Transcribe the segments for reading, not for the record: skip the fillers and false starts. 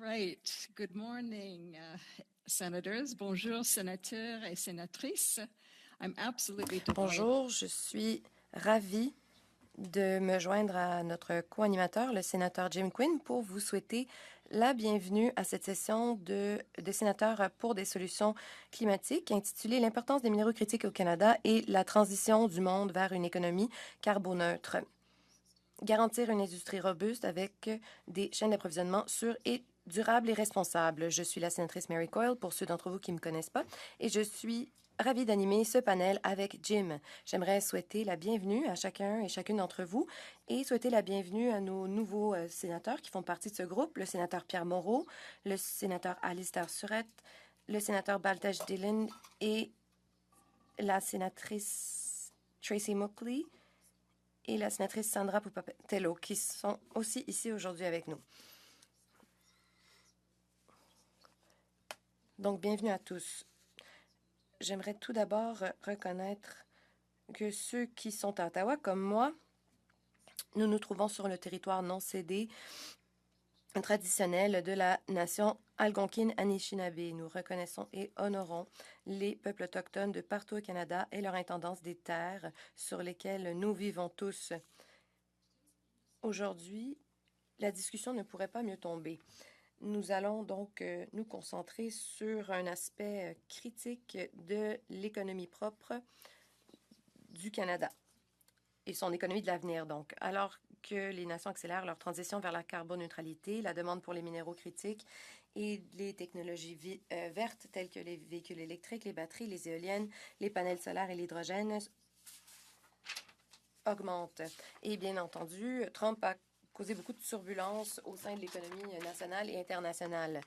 right. Good morning, senators. Bonjour, sénateurs et sénatrices. I'm absolutely delighted. Bonjour, je suis ravie de me joindre à notre co-animateur, le sénateur Jim Quinn, pour vous souhaiter la bienvenue à cette session de sénateurs pour des solutions climatiques intitulée L'importance des minéraux critiques au Canada et la transition du monde vers une économie carboneutre. Garantir une industrie robuste avec des chaînes d'approvisionnement sûres et durables et responsables. Je suis la sénatrice Mary Coyle, pour ceux d'entre vous qui ne me connaissent pas, et je suis ravie d'animer ce panel avec Jim. J'aimerais souhaiter la bienvenue à chacun et chacune d'entre vous et souhaiter la bienvenue à nos nouveaux sénateurs qui font partie de ce groupe, le sénateur Pierre Moreau, le sénateur Alistair Surette, le sénateur Baltaj Dillon et la sénatrice Tracy Muckley et la sénatrice Sandra Pupatello, qui sont aussi ici aujourd'hui avec nous. Donc, bienvenue à tous. J'aimerais tout d'abord reconnaître que ceux qui sont à Ottawa, comme moi, nous nous trouvons sur le territoire non cédé traditionnel de la nation Algonquine-Anishinaabe. Nous reconnaissons et honorons les peuples autochtones de partout au Canada et leur intendance des terres sur lesquelles nous vivons tous. Aujourd'hui, la discussion ne pourrait pas mieux tomber. Nous allons donc nous concentrer sur un aspect critique de l'économie propre du Canada et son économie de l'avenir. Donc, alors que les nations accélèrent leur transition vers la carboneutralité, la demande pour les minéraux critiques et les technologies vertes telles que les véhicules électriques, les batteries, les éoliennes, les panels solaires et l'hydrogène augmente. Et bien entendu, Trump a causé beaucoup de turbulences au sein de l'économie nationale et internationale.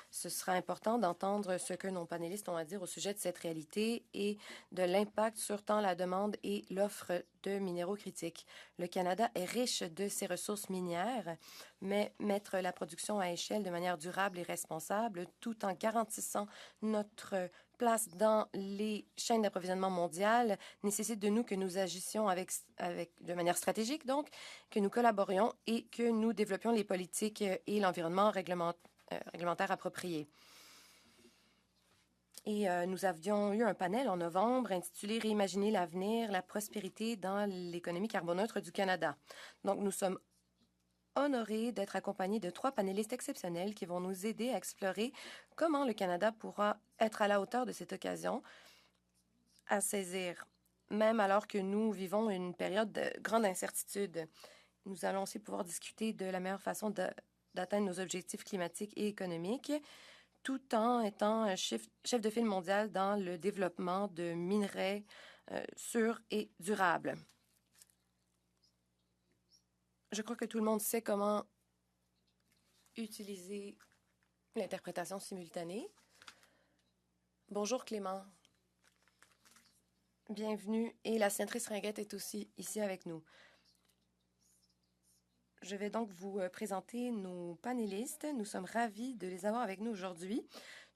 Ce sera important d'entendre ce que nos panélistes ont à dire au sujet de cette réalité et de l'impact sur tant la demande et l'offre de minéraux critiques. Le Canada est riche de ses ressources minières, mais mettre la production à échelle de manière durable et responsable, tout en garantissant notre place dans les chaînes d'approvisionnement mondiales, nécessite de nous que nous agissions de manière stratégique, donc, que nous collaborions et que nous développions les politiques et l'environnement réglementaire approprié. Et nous avions eu un panel en novembre intitulé « Réimaginer l'avenir, la prospérité dans l'économie carboneutre du Canada ». Donc, nous sommes honorés d'être accompagnés de 3 panélistes exceptionnels qui vont nous aider à explorer comment le Canada pourra être à la hauteur de cette occasion à saisir, même alors que nous vivons une période de grande incertitude. Nous allons aussi pouvoir discuter de la meilleure façon d'atteindre nos objectifs climatiques et économiques, tout en étant un chef de file mondial dans le développement de minerais sûrs et durables. Je crois que tout le monde sait comment utiliser l'interprétation simultanée. Bonjour Clément. Bienvenue. Et la sénatrice Ringuette est aussi ici avec nous. Je vais donc vous présenter nos panélistes. Nous sommes ravis de les avoir avec nous aujourd'hui.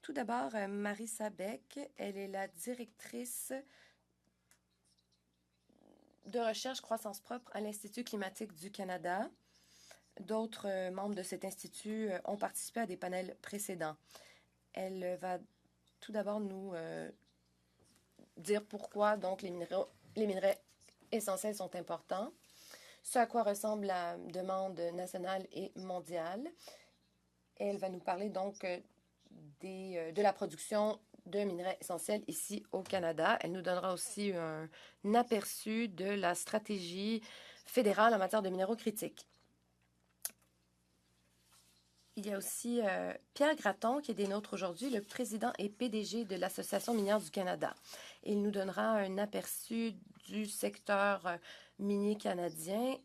Tout d'abord, Marissa Beck. Elle est la directrice de recherche croissance propre à l'Institut climatique du Canada. D'autres membres de cet institut ont participé à des panels précédents. Elle va tout d'abord nous dire pourquoi donc les minerais essentiels sont importants, ce à quoi ressemble la demande nationale et mondiale. Elle va nous parler donc de la production de minerais essentiels ici au Canada. Elle nous donnera aussi un aperçu de la stratégie fédérale en matière de minéraux critiques. Il y a aussi Pierre Gratton, qui est des nôtres aujourd'hui, le président et PDG de l'Association minière du Canada. Il nous donnera un aperçu du secteur minier canadien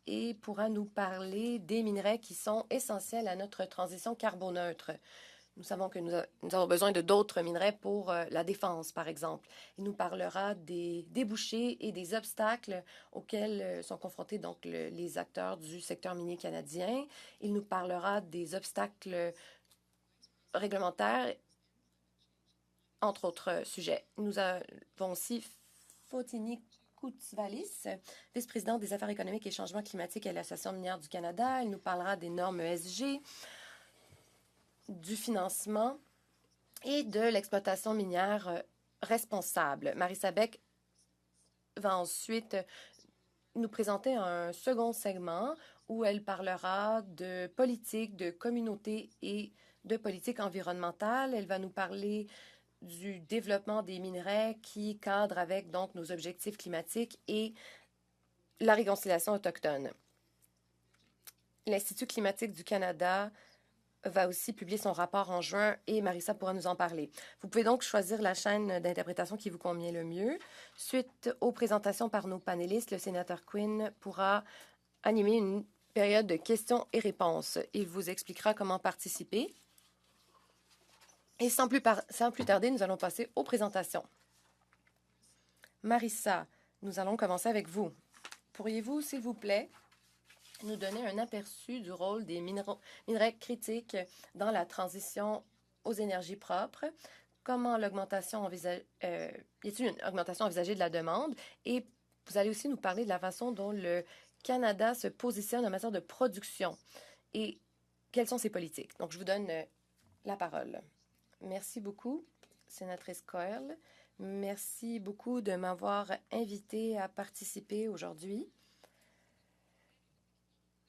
et pourra nous parler des minerais qui sont essentiels à notre transition carboneutre. Nous savons que nous avons besoin de d'autres minerais pour la défense, par exemple. Il nous parlera des débouchés et des obstacles auxquels sont confrontés donc les acteurs du secteur minier canadien. Il nous parlera des obstacles réglementaires, entre autres sujets. Nous avons aussi Fotini Koutsvalis, vice-présidente des affaires économiques et changements climatiques à l'Association minière du Canada. Elle nous parlera des normes ESG, du financement et de l'exploitation minière responsable. Marissa Beck va ensuite nous présenter un second segment où elle parlera de politique, de communauté et de politique environnementale. Elle va nous parler du développement des minerais qui cadre avec donc nos objectifs climatiques et la réconciliation autochtone. L'Institut climatique du Canada va aussi publier son rapport en juin et Marissa pourra nous en parler. Vous pouvez donc choisir la chaîne d'interprétation qui vous convient le mieux. Suite aux présentations par nos panélistes, le sénateur Quinn pourra animer une période de questions et réponses. Il vous expliquera comment participer. Et sans plus tarder, nous allons passer aux présentations. Marissa, nous allons commencer avec vous. Pourriez-vous, s'il vous plaît, nous donner un aperçu du rôle des minerais critiques dans la transition aux énergies propres? Comment y a-t-il une augmentation envisagée de la demande? Et vous allez aussi nous parler de la façon dont le Canada se positionne en matière de production et quelles sont ses politiques. Donc, je vous donne la parole. Merci beaucoup, sénatrice Coyle. Merci beaucoup de m'avoir invitée à participer aujourd'hui.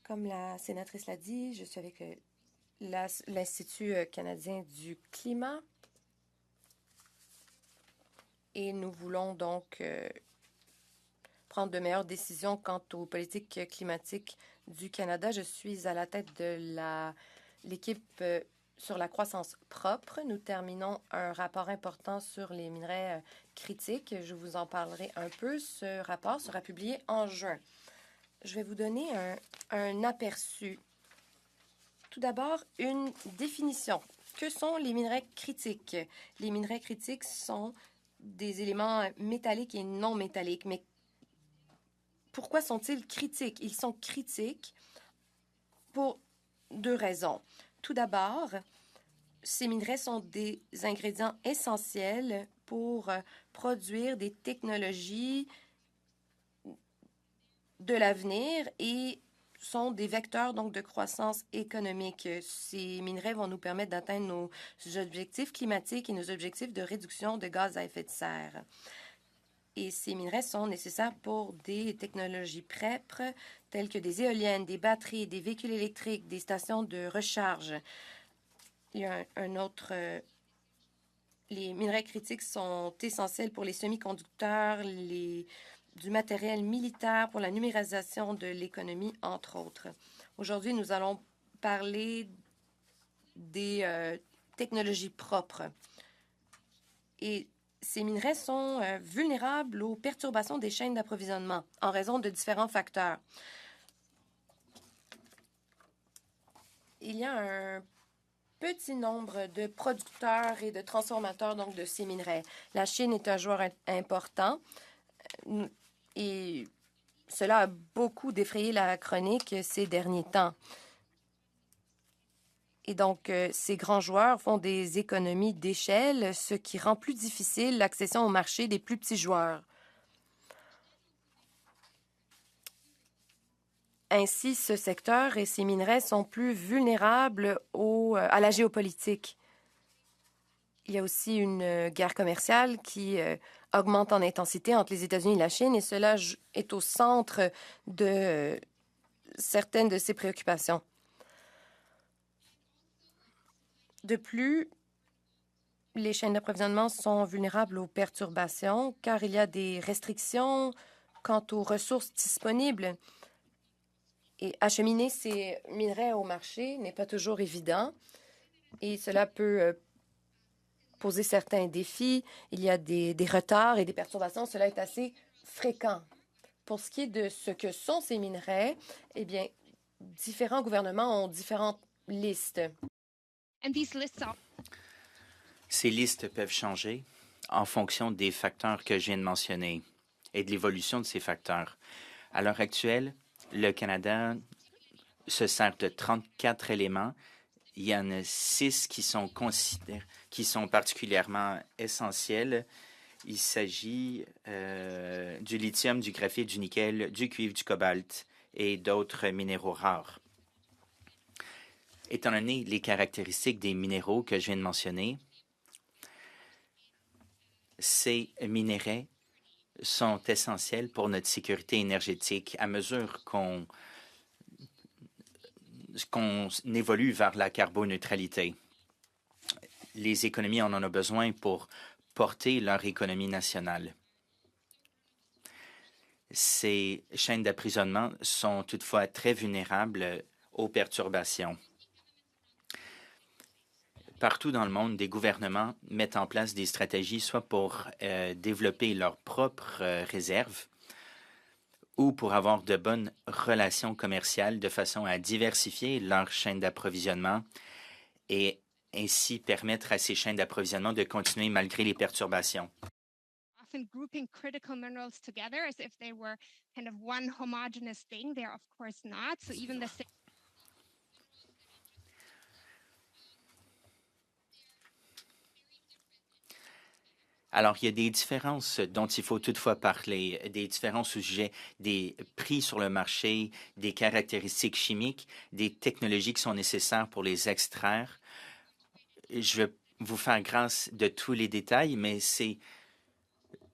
Comme la sénatrice l'a dit, je suis avec l'Institut canadien du climat et nous voulons donc prendre de meilleures décisions quant aux politiques climatiques du Canada. Je suis à la tête de l'équipe sur la croissance propre. Nous terminons un rapport important sur les minerais critiques. Je vous en parlerai un peu. Ce rapport sera publié en juin. Je vais vous donner un aperçu. Tout d'abord, une définition. Que sont les minerais critiques? Les minerais critiques sont des éléments métalliques et non métalliques. Mais pourquoi sont-ils critiques? Ils sont critiques pour deux raisons. Tout d'abord, ces minerais sont des ingrédients essentiels pour produire des technologies de l'avenir et sont des vecteurs donc de croissance économique. Ces minerais vont nous permettre d'atteindre nos objectifs climatiques et nos objectifs de réduction de gaz à effet de serre. Et ces minerais sont nécessaires pour des technologies propres telles que des éoliennes, des batteries, des véhicules électriques, des stations de recharge. Il y a un autre... les minerais critiques sont essentiels pour les semi-conducteurs, du matériel militaire, pour la numérisation de l'économie, entre autres. Aujourd'hui, nous allons parler des technologies propres. Et ces minerais sont vulnérables aux perturbations des chaînes d'approvisionnement en raison de différents facteurs. Il y a un petit nombre de producteurs et de transformateurs donc, de ces minerais. La Chine est un joueur important et cela a beaucoup défrayé la chronique ces derniers temps. Et donc, ces grands joueurs font des économies d'échelle, ce qui rend plus difficile l'accession au marché des plus petits joueurs. Ainsi, ce secteur et ces minerais sont plus vulnérables à la géopolitique. Il y a aussi une guerre commerciale qui augmente en intensité entre les États-Unis et la Chine, et cela est au centre de certaines de ces préoccupations. De plus, les chaînes d'approvisionnement sont vulnérables aux perturbations car il y a des restrictions quant aux ressources disponibles. Et acheminer ces minerais au marché n'est pas toujours évident et cela peut poser certains défis. Il y a des retards et des perturbations. Cela est assez fréquent. Pour ce qui est de ce que sont ces minerais, eh bien, différents gouvernements ont différentes listes. Ces listes peuvent changer en fonction des facteurs que je viens de mentionner et de l'évolution de ces facteurs. À l'heure actuelle, le Canada se sert de 34 éléments. Il y en a 6 qui sont particulièrement essentiels. Il s'agit du lithium, du graphite, du nickel, du cuivre, du cobalt et d'autres minéraux rares. Étant donné les caractéristiques des minéraux que je viens de mentionner, ces minéraux sont essentiels pour notre sécurité énergétique à mesure qu'on évolue vers la carboneutralité. Les économies en ont besoin pour porter leur économie nationale. Ces chaînes d'approvisionnement sont toutefois très vulnérables aux perturbations. Partout dans le monde, des gouvernements mettent en place des stratégies soit pour développer leurs propres réserves ou pour avoir de bonnes relations commerciales de façon à diversifier leur chaîne d'approvisionnement et ainsi permettre à ces chaînes d'approvisionnement de continuer malgré les perturbations. Often grouping critical minerals together as if they were kind of one homogeneous thing. They're of course not. So even the same. Alors, il y a des différences dont il faut toutefois parler, des différences au sujet des prix sur le marché, des caractéristiques chimiques, des technologies qui sont nécessaires pour les extraire. Je vais vous faire grâce de tous les détails, mais c'est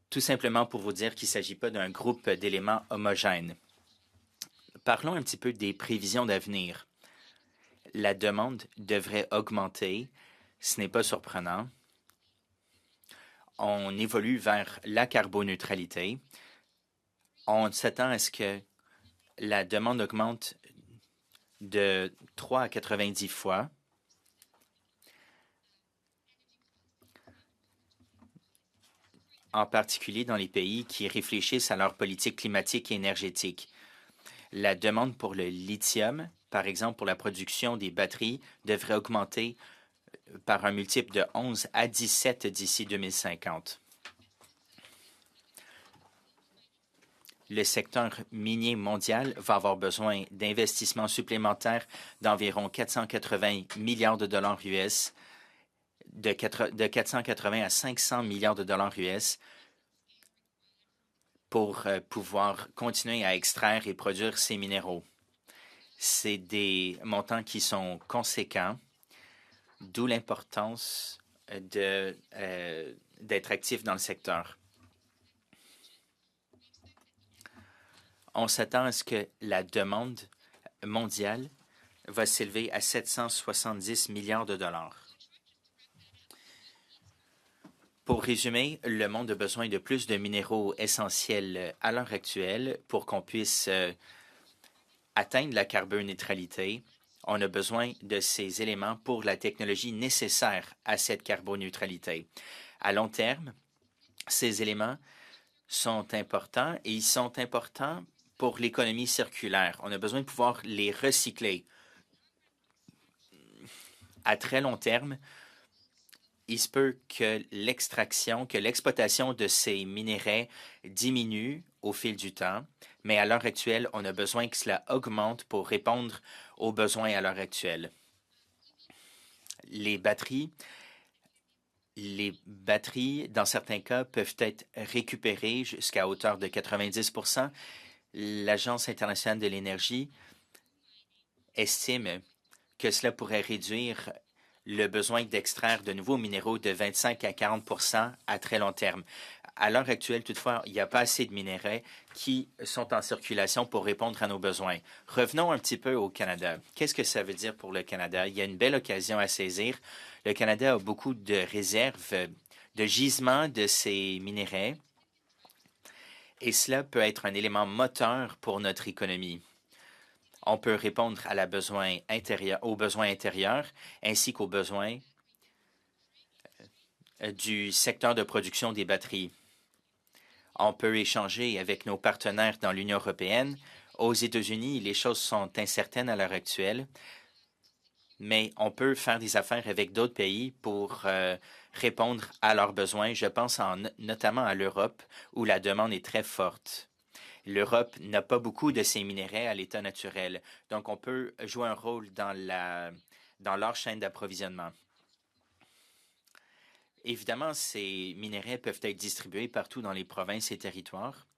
tout simplement pour vous dire qu'il ne s'agit pas d'un groupe d'éléments homogènes. Parlons un petit peu des prévisions d'avenir. La demande devrait augmenter, ce n'est pas surprenant. On évolue vers la carboneutralité. On s'attend à ce que la demande augmente de 3 à 90 fois. En particulier dans les pays qui réfléchissent à leur politique climatique et énergétique. La demande pour le lithium, par exemple pour la production des batteries, devrait augmenter par un multiple de 11 à 17 d'ici 2050. Le secteur minier mondial va avoir besoin d'investissements supplémentaires d'environ 480 milliards de dollars US, de 480 à 500 milliards de dollars US pour pouvoir continuer à extraire et produire ces minéraux. C'est des montants qui sont conséquents, d'où l'importance d'être actif dans le secteur. On s'attend à ce que la demande mondiale va s'élever à 770 milliards de dollars. Pour résumer, le monde a besoin de plus de minéraux essentiels à l'heure actuelle pour qu'on puisse atteindre la carboneutralité. On a besoin de ces éléments pour la technologie nécessaire à cette carboneutralité. À long terme, ces éléments sont importants et ils sont importants pour l'économie circulaire. On a besoin de pouvoir les recycler. À très long terme, il se peut que l'exploitation de ces minéraux diminue au fil du temps, mais à l'heure actuelle, on a besoin que cela augmente pour répondre aux besoins à l'heure actuelle. Les batteries, dans certains cas, peuvent être récupérées jusqu'à hauteur de 90 %. L'Agence internationale de l'énergie estime que cela pourrait réduire le besoin d'extraire de nouveaux minéraux de 25 à 40 % à très long terme. À l'heure actuelle, toutefois, il n'y a pas assez de minéraux qui sont en circulation pour répondre à nos besoins. Revenons un petit peu au Canada. Qu'est-ce que ça veut dire pour le Canada? Il y a une belle occasion à saisir. Le Canada a beaucoup de réserves, de gisements de ces minéraux, et cela peut être un élément moteur pour notre économie. On peut répondre aux besoins intérieurs ainsi qu'aux besoins du secteur de production des batteries. On peut échanger avec nos partenaires dans l'Union européenne. Aux États-Unis, les choses sont incertaines à l'heure actuelle, mais on peut faire des affaires avec d'autres pays pour répondre à leurs besoins. Je pense notamment à l'Europe, où la demande est très forte. L'Europe n'a pas beaucoup de ces minéraux à l'état naturel, donc on peut jouer un rôle dans leur chaîne d'approvisionnement. Évidemment, ces minéraux peuvent être distribués partout dans les provinces et territoires.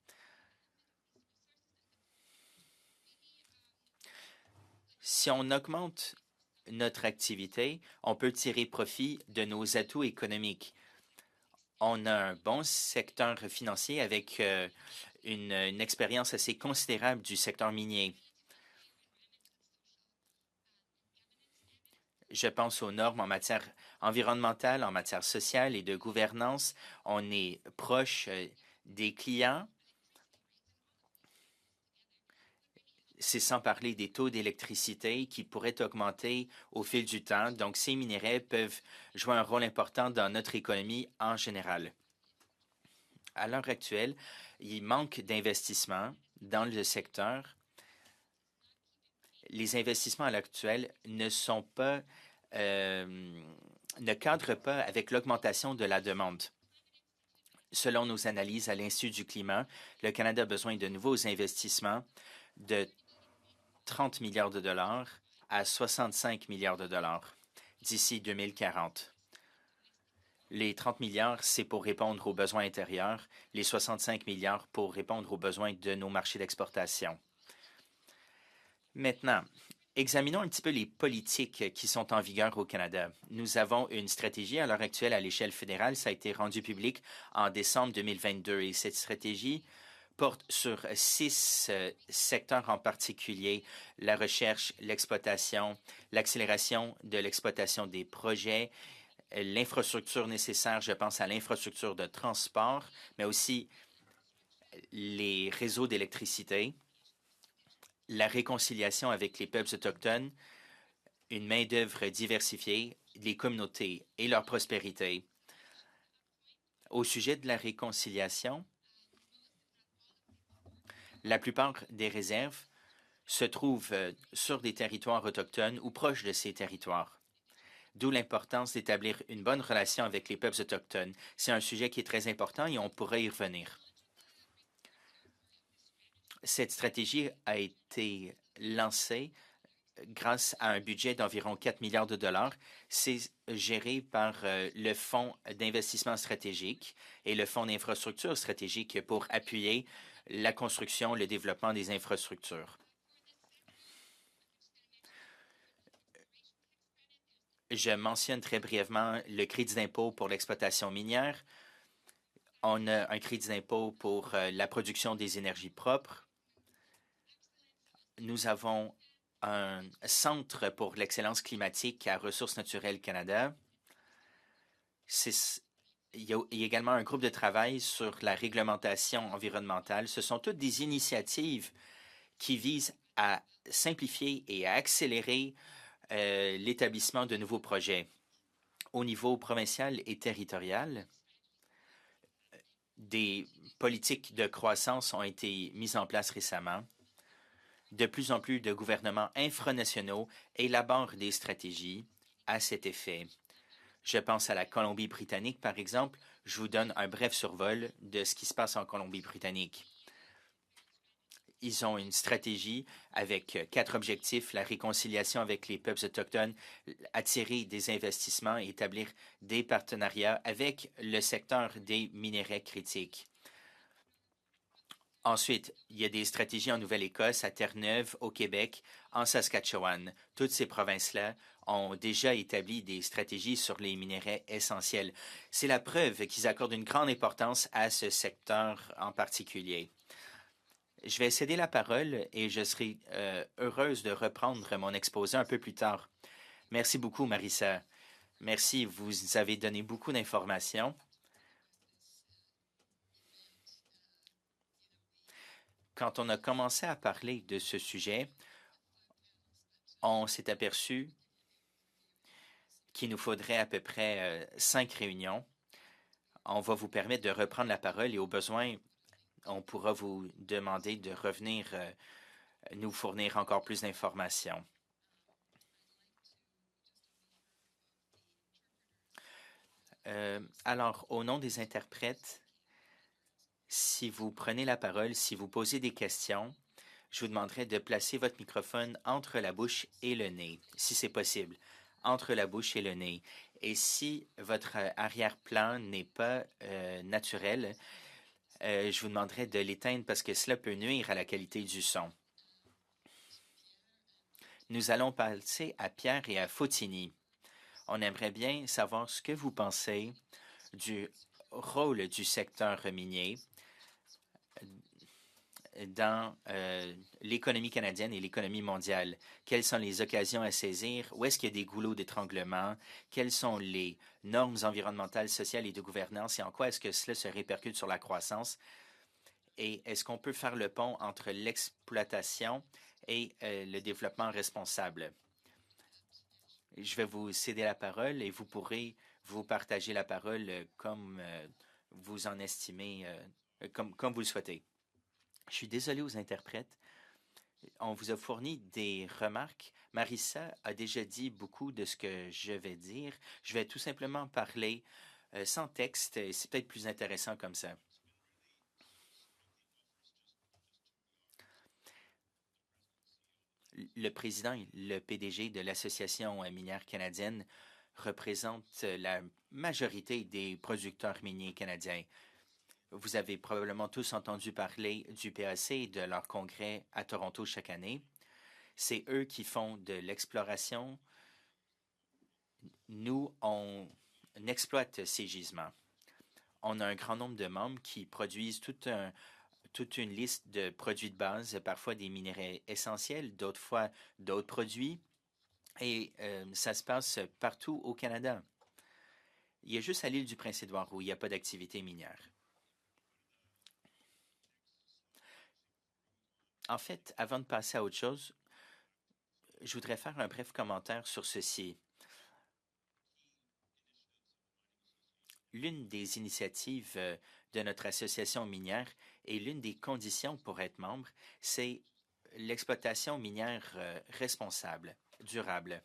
Si on augmente notre activité, on peut tirer profit de nos atouts économiques. On a un bon secteur financier avec une expérience assez considérable du secteur minier. Je pense aux normes en matière environnementale, en matière sociale et de gouvernance. On est proche des clients. C'est sans parler des taux d'électricité qui pourraient augmenter au fil du temps. Donc, ces minéraux peuvent jouer un rôle important dans notre économie en général. À l'heure actuelle, il manque d'investissements dans le secteur. Les investissements à l'heure actuelle ne cadrent pas avec l'augmentation de la demande. Selon nos analyses à l'Institut du climat, le Canada a besoin de nouveaux investissements de 30 milliards de dollars à 65 milliards de dollars d'ici 2040. Les 30 milliards, c'est pour répondre aux besoins intérieurs, les 65 milliards pour répondre aux besoins de nos marchés d'exportation. Maintenant, examinons un petit peu les politiques qui sont en vigueur au Canada. Nous avons une stratégie à l'heure actuelle à l'échelle fédérale. Ça a été rendu public en décembre 2022 et cette stratégie porte sur 6 secteurs en particulier: la recherche, l'exploitation, l'accélération de l'exploitation des projets, l'infrastructure nécessaire, je pense à l'infrastructure de transport, mais aussi les réseaux d'électricité, la réconciliation avec les peuples autochtones, une main-d'œuvre diversifiée, les communautés et leur prospérité. Au sujet de la réconciliation, la plupart des réserves se trouvent sur des territoires autochtones ou proches de ces territoires. D'où l'importance d'établir une bonne relation avec les peuples autochtones. C'est un sujet qui est très important et on pourrait y revenir. Cette stratégie a été lancée grâce à un budget d'environ 4 milliards de dollars. C'est géré par le Fonds d'investissement stratégique et le Fonds d'infrastructure stratégique pour appuyer la construction, le développement des infrastructures. Je mentionne très brièvement le crédit d'impôt pour l'exploitation minière. On a un crédit d'impôt pour la production des énergies propres. Nous avons un centre pour l'excellence climatique à Ressources naturelles Canada. Il y a également un groupe de travail sur la réglementation environnementale. Ce sont toutes des initiatives qui visent à simplifier et à accélérer l'établissement de nouveaux projets. Au niveau provincial et territorial, des politiques de croissance ont été mises en place récemment. De plus en plus de gouvernements infranationaux élaborent des stratégies à cet effet. Je pense à la Colombie-Britannique, par exemple. Je vous donne un bref survol de ce qui se passe en Colombie-Britannique. Ils ont une stratégie avec 4 objectifs: la réconciliation avec les peuples autochtones, attirer des investissements et établir des partenariats avec le secteur des minéraux critiques. Ensuite, il y a des stratégies en Nouvelle-Écosse, à Terre-Neuve, au Québec, en Saskatchewan. Toutes ces provinces-là ont déjà établi des stratégies sur les minéraux essentiels. C'est la preuve qu'ils accordent une grande importance à ce secteur en particulier. Je vais céder la parole et je serai heureuse de reprendre mon exposé un peu plus tard. Merci beaucoup, Marissa. Merci, vous avez donné beaucoup d'informations. Quand on a commencé à parler de ce sujet, on s'est aperçu qu'il nous faudrait à peu près 5 réunions. On va vous permettre de reprendre la parole et au besoin, on pourra vous demander de revenir nous fournir encore plus d'informations. Alors, au nom des interprètes, si vous prenez la parole, si vous posez des questions, je vous demanderai de placer votre microphone entre la bouche et le nez, si c'est possible, entre la bouche et le nez. Et si votre arrière-plan n'est pas naturel, je vous demanderai de l'éteindre parce que cela peut nuire à la qualité du son. Nous allons passer à Pierre et à Fotini. On aimerait bien savoir ce que vous pensez du rôle du secteur minier dans l'économie canadienne et l'économie mondiale. Quelles sont les occasions à saisir? Où est-ce qu'il y a des goulots d'étranglement? Quelles sont les normes environnementales, sociales et de gouvernance et en quoi est-ce que cela se répercute sur la croissance? Et est-ce qu'on peut faire le pont entre l'exploitation et le développement responsable? Je vais vous céder la parole et vous pourrez vous partager la parole comme vous en estimez, comme vous le souhaitez. Je suis désolé aux interprètes. On vous a fourni des remarques. Marissa a déjà dit beaucoup de ce que je vais dire. Je vais tout simplement parler sans texte. C'est peut-être plus intéressant comme ça. Le président, le PDG de l'Association minière canadienne représente la majorité des producteurs miniers canadiens. Vous avez probablement tous entendu parler du PAC et de leur congrès à Toronto chaque année. C'est eux qui font de l'exploration. Nous, on exploite ces gisements. On a un grand nombre de membres qui produisent toute une liste de produits de base, parfois des minerais essentiels, d'autres fois d'autres produits. Et ça se passe partout au Canada. Il y a juste à l'île du Prince-Édouard où il n'y a pas d'activité minière. En fait, avant de passer à autre chose, je voudrais faire un bref commentaire sur ceci. L'une des initiatives de notre association minière et l'une des conditions pour être membre, c'est l'exploitation minière responsable, durable.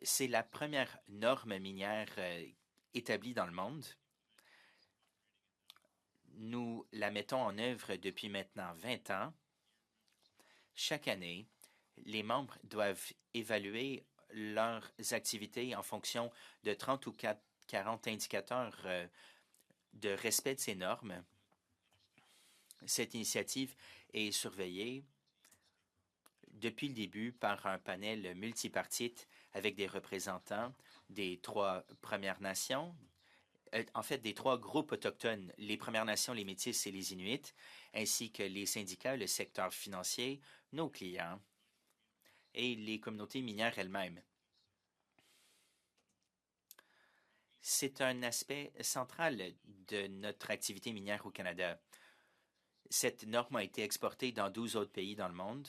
C'est la première norme minière établie dans le monde. Nous la mettons en œuvre depuis maintenant 20 ans. Chaque année, les membres doivent évaluer leurs activités en fonction de 30 ou 40 indicateurs de respect de ces normes. Cette initiative est surveillée depuis le début par un panel multipartite avec des représentants des 3 Premières Nations, en fait des 3 groupes autochtones, les Premières Nations, les Métis et les Inuits, ainsi que les syndicats, le secteur financier, nos clients et les communautés minières elles-mêmes. C'est un aspect central de notre activité minière au Canada. Cette norme a été exportée dans 12 autres pays dans le monde.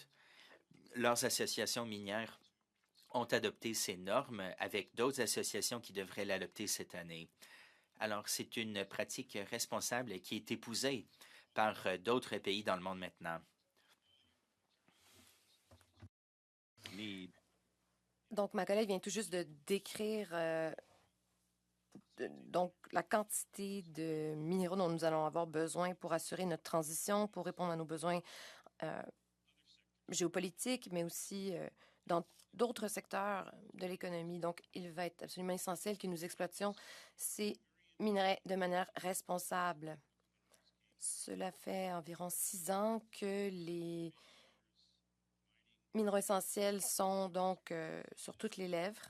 Leurs associations minières ont adopté ces normes avec d'autres associations qui devraient l'adopter cette année. Alors, c'est une pratique responsable qui est épousée par d'autres pays dans le monde maintenant. Donc, ma collègue vient tout juste de décrire donc la quantité de minéraux dont nous allons avoir besoin pour assurer notre transition, pour répondre à nos besoins géopolitiques, mais aussi dans d'autres secteurs de l'économie. Donc, il va être absolument essentiel que nous exploitions ces minerais de manière responsable. Cela fait environ 6 ans que les minéraux essentiels sont donc sur toutes les lèvres.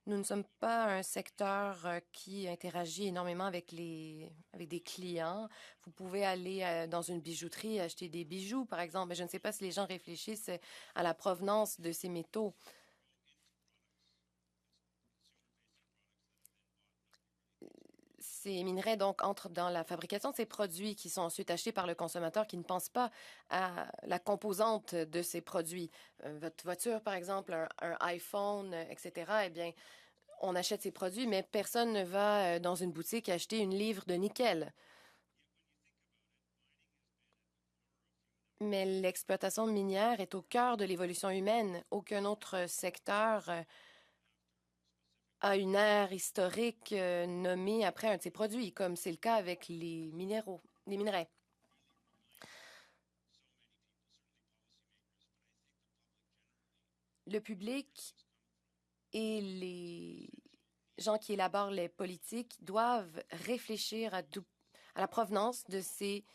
Nous ne sommes pas un secteur qui interagit énormément avec des clients. Vous pouvez aller dans une bijouterie et acheter des bijoux, par exemple, mais je ne sais pas si les gens réfléchissent à la provenance de ces métaux. Ces minerais, donc, entrent dans la fabrication de ces produits qui sont ensuite achetés par le consommateur qui ne pense pas à la composante de ces produits. Votre voiture, par exemple, un iPhone, etc., eh bien, on achète ces produits, mais personne ne va dans une boutique acheter une livre de nickel. Mais l'exploitation minière est au cœur de l'évolution humaine. Aucun autre secteur a une ère historique nommée après un de ses produits, comme c'est le cas avec les minerais. Le public et les gens qui élaborent les politiques doivent réfléchir à la provenance de ces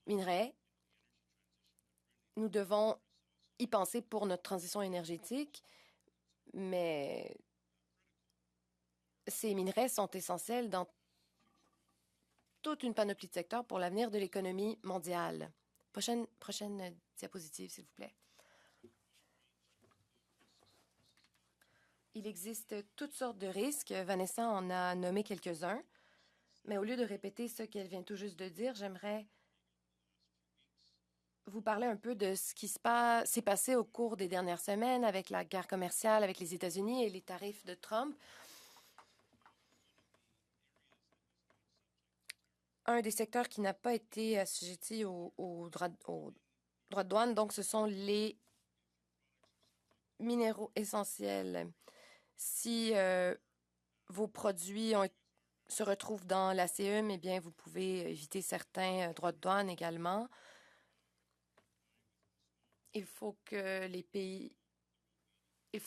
minerais. Nous devons y penser pour notre transition énergétique, mais ces minerais sont essentiels dans toute une panoplie de secteurs pour l'avenir de l'économie mondiale. Prochaine diapositive, s'il vous plaît. Il existe toutes sortes de risques. Vanessa en a nommé quelques-uns. Mais au lieu de répéter ce qu'elle vient tout juste de dire, j'aimerais vous parler un peu de ce qui s'est passé au cours des dernières semaines avec la guerre commerciale avec les États-Unis et les tarifs de Trump. Un des secteurs qui n'a pas été assujetti au droit de douane, donc ce sont les minéraux essentiels. Si vos produits se retrouvent dans l'ACEUM, eh bien, vous pouvez éviter certains droits de douane également. Il faut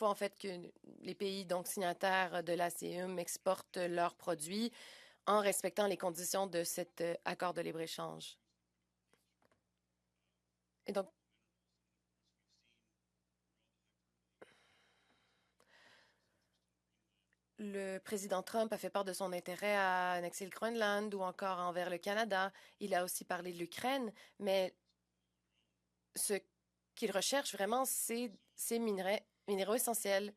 en fait que les pays donc signataires de l'ACEUM exportent leurs produits en respectant les conditions de cet accord de libre-échange. Et donc, le président Trump a fait part de son intérêt à annexer le Groenland ou encore envers le Canada. Il a aussi parlé de l'Ukraine, mais ce qu'il recherche vraiment, c'est ces minéraux essentiels.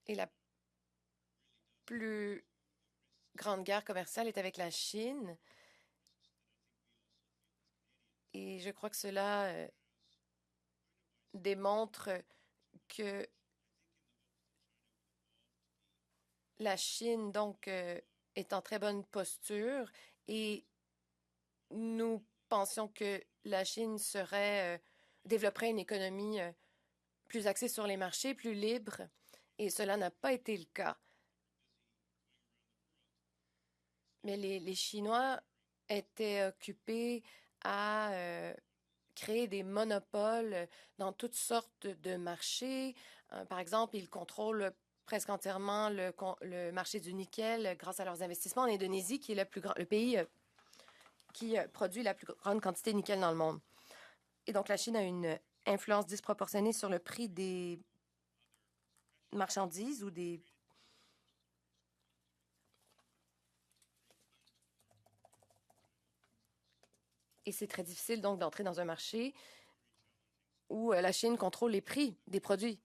Et la plus grande guerre commerciale est avec la Chine. Et je crois que cela démontre que la Chine, donc, est en très bonne posture et nous pensions que la Chine développerait une économie plus axée sur les marchés, plus libre, et cela n'a pas été le cas. Mais les Chinois étaient occupés à créer des monopoles dans toutes sortes de marchés. Par exemple, ils contrôlent presque entièrement le marché du nickel grâce à leurs investissements en Indonésie, qui est le pays qui produit la plus grande quantité de nickel dans le monde. Et donc, la Chine a une influence disproportionnée sur le prix des marchandises ou des... Et c'est très difficile, donc, d'entrer dans un marché où la Chine contrôle les prix des produits.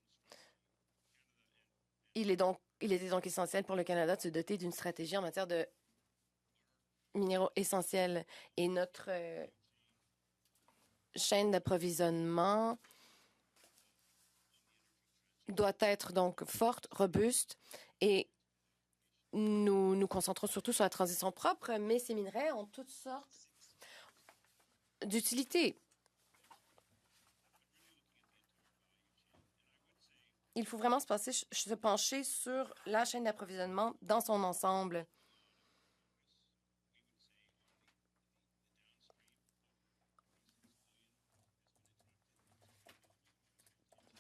Il était donc essentiel pour le Canada de se doter d'une stratégie en matière de minéraux essentiels. Et notre chaîne d'approvisionnement doit être donc forte, robuste, et nous nous concentrons surtout sur la transition propre, mais ces minerais ont toutes sortes d'utilités. Il faut vraiment se pencher sur la chaîne d'approvisionnement dans son ensemble.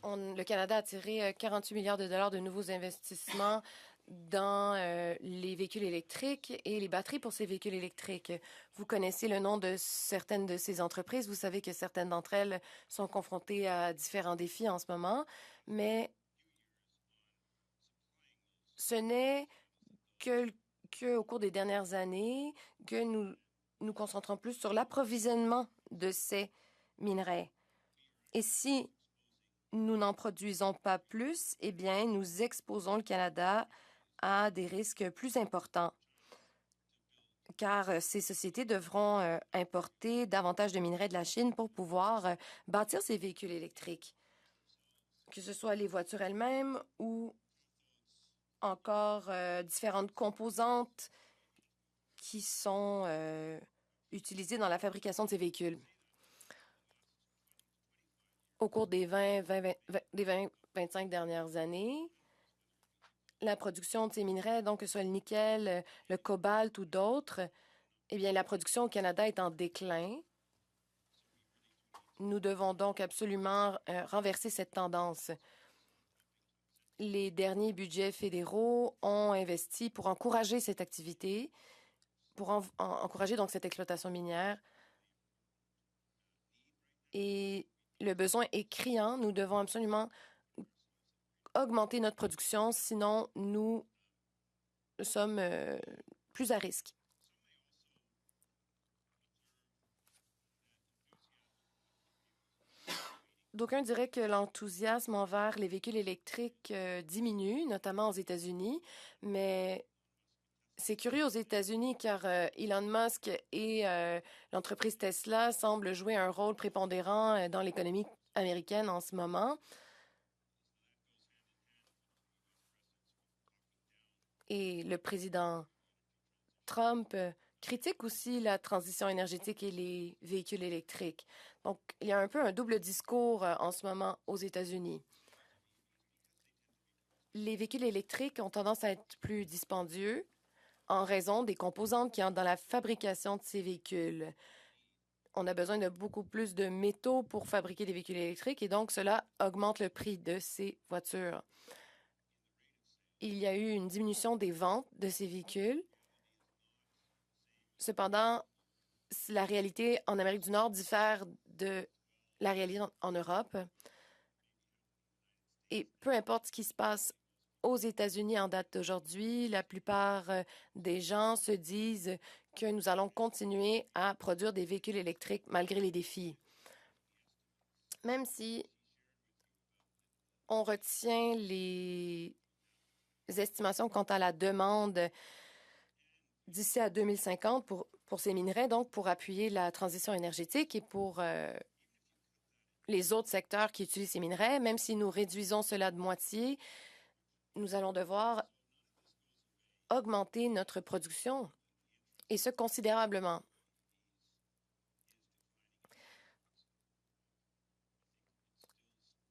Le Canada a tiré 48 milliards de dollars de nouveaux investissements dans les véhicules électriques et les batteries pour ces véhicules électriques. Vous connaissez le nom de certaines de ces entreprises. Vous savez que certaines d'entre elles sont confrontées à différents défis en ce moment, mais ce n'est qu'au cours des dernières années que nous nous concentrons plus sur l'approvisionnement de ces minerais. Et si nous n'en produisons pas plus, eh bien, nous exposons le Canada à des risques plus importants, car ces sociétés devront importer davantage de minerais de la Chine pour pouvoir bâtir ces véhicules électriques, que ce soit les voitures elles-mêmes ou encore différentes composantes qui sont utilisées dans la fabrication de ces véhicules. Au cours des 20-25 dernières années, la production de ces minerais, donc que ce soit le nickel, le cobalt ou d'autres, eh bien, la production au Canada est en déclin. Nous devons donc absolument renverser cette tendance. Les derniers budgets fédéraux ont investi pour encourager cette activité, pour encourager donc cette exploitation minière. et le besoin est criant. Nous devons absolument augmenter notre production, sinon nous sommes plus à risque. D'aucuns diraient que l'enthousiasme envers les véhicules électriques diminue, notamment aux États-Unis, mais c'est curieux aux États-Unis car Elon Musk et l'entreprise Tesla semblent jouer un rôle prépondérant dans l'économie américaine en ce moment. Et le président Trump critique aussi la transition énergétique et les véhicules électriques. Donc, il y a un peu un double discours en ce moment aux États-Unis. Les véhicules électriques ont tendance à être plus dispendieux en raison des composantes qui entrent dans la fabrication de ces véhicules. On a besoin de beaucoup plus de métaux pour fabriquer des véhicules électriques et donc cela augmente le prix de ces voitures. Il y a eu une diminution des ventes de ces véhicules. Cependant, la réalité en Amérique du Nord diffère de la réalité en Europe. Et peu importe ce qui se passe aux États-Unis en date d'aujourd'hui, la plupart des gens se disent que nous allons continuer à produire des véhicules électriques malgré les défis. Même si on retient les estimations quant à la demande d'ici à 2050 pour ces minerais, donc pour appuyer la transition énergétique et pour les autres secteurs qui utilisent ces minerais, même si nous réduisons cela de moitié, nous allons devoir augmenter notre production, et ce considérablement.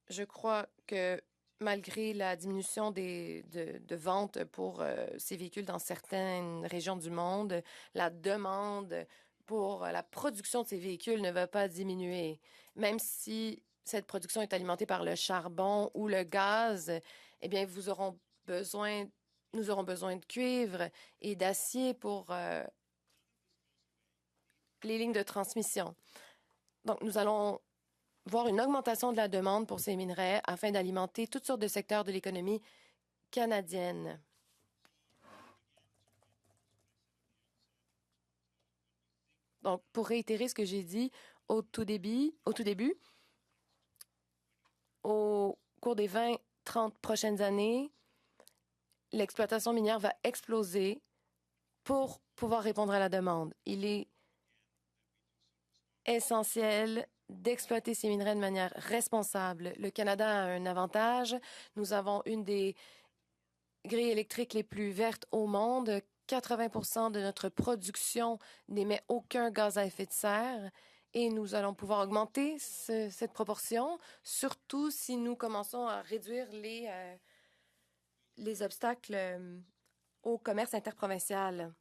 Je crois que malgré la diminution de ventes pour ces véhicules dans certaines régions du monde, la demande pour la production de ces véhicules ne va pas diminuer. Même si cette production est alimentée par le charbon ou le gaz, eh bien, nous aurons besoin de cuivre et d'acier pour les lignes de transmission. Donc, nous allons voir une augmentation de la demande pour ces minerais afin d'alimenter toutes sortes de secteurs de l'économie canadienne. Donc, pour réitérer ce que j'ai dit au tout début, au cours des 20-30 prochaines années, l'exploitation minière va exploser pour pouvoir répondre à la demande. Il est essentiel d'exploiter ces minerais de manière responsable. Le Canada a un avantage. Nous avons une des grilles électriques les plus vertes au monde. 80% de notre production n'émet aucun gaz à effet de serre et nous allons pouvoir augmenter cette proportion, surtout si nous commençons à réduire les obstacles au commerce interprovincial.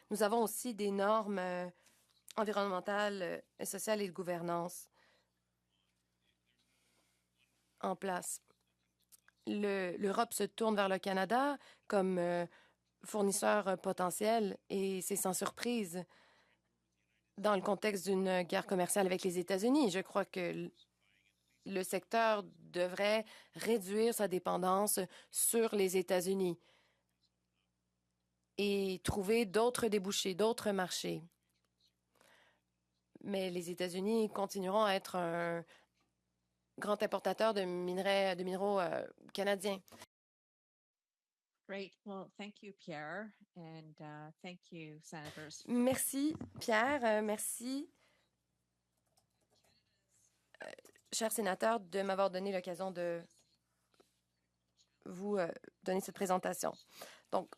Nous avons aussi des normes environnementale, sociale et de gouvernance en place. L'Europe se tourne vers le Canada comme fournisseur potentiel et c'est sans surprise dans le contexte d'une guerre commerciale avec les États-Unis. Je crois que le secteur devrait réduire sa dépendance sur les États-Unis et trouver d'autres débouchés, d'autres marchés. Mais les États-Unis continueront à être un grand importateur de minéraux canadiens. Great. Well, thank you, Pierre, and thank you, senators. Merci, Pierre. Merci, chers sénateurs, de m'avoir donné l'occasion de vous donner cette présentation. Donc,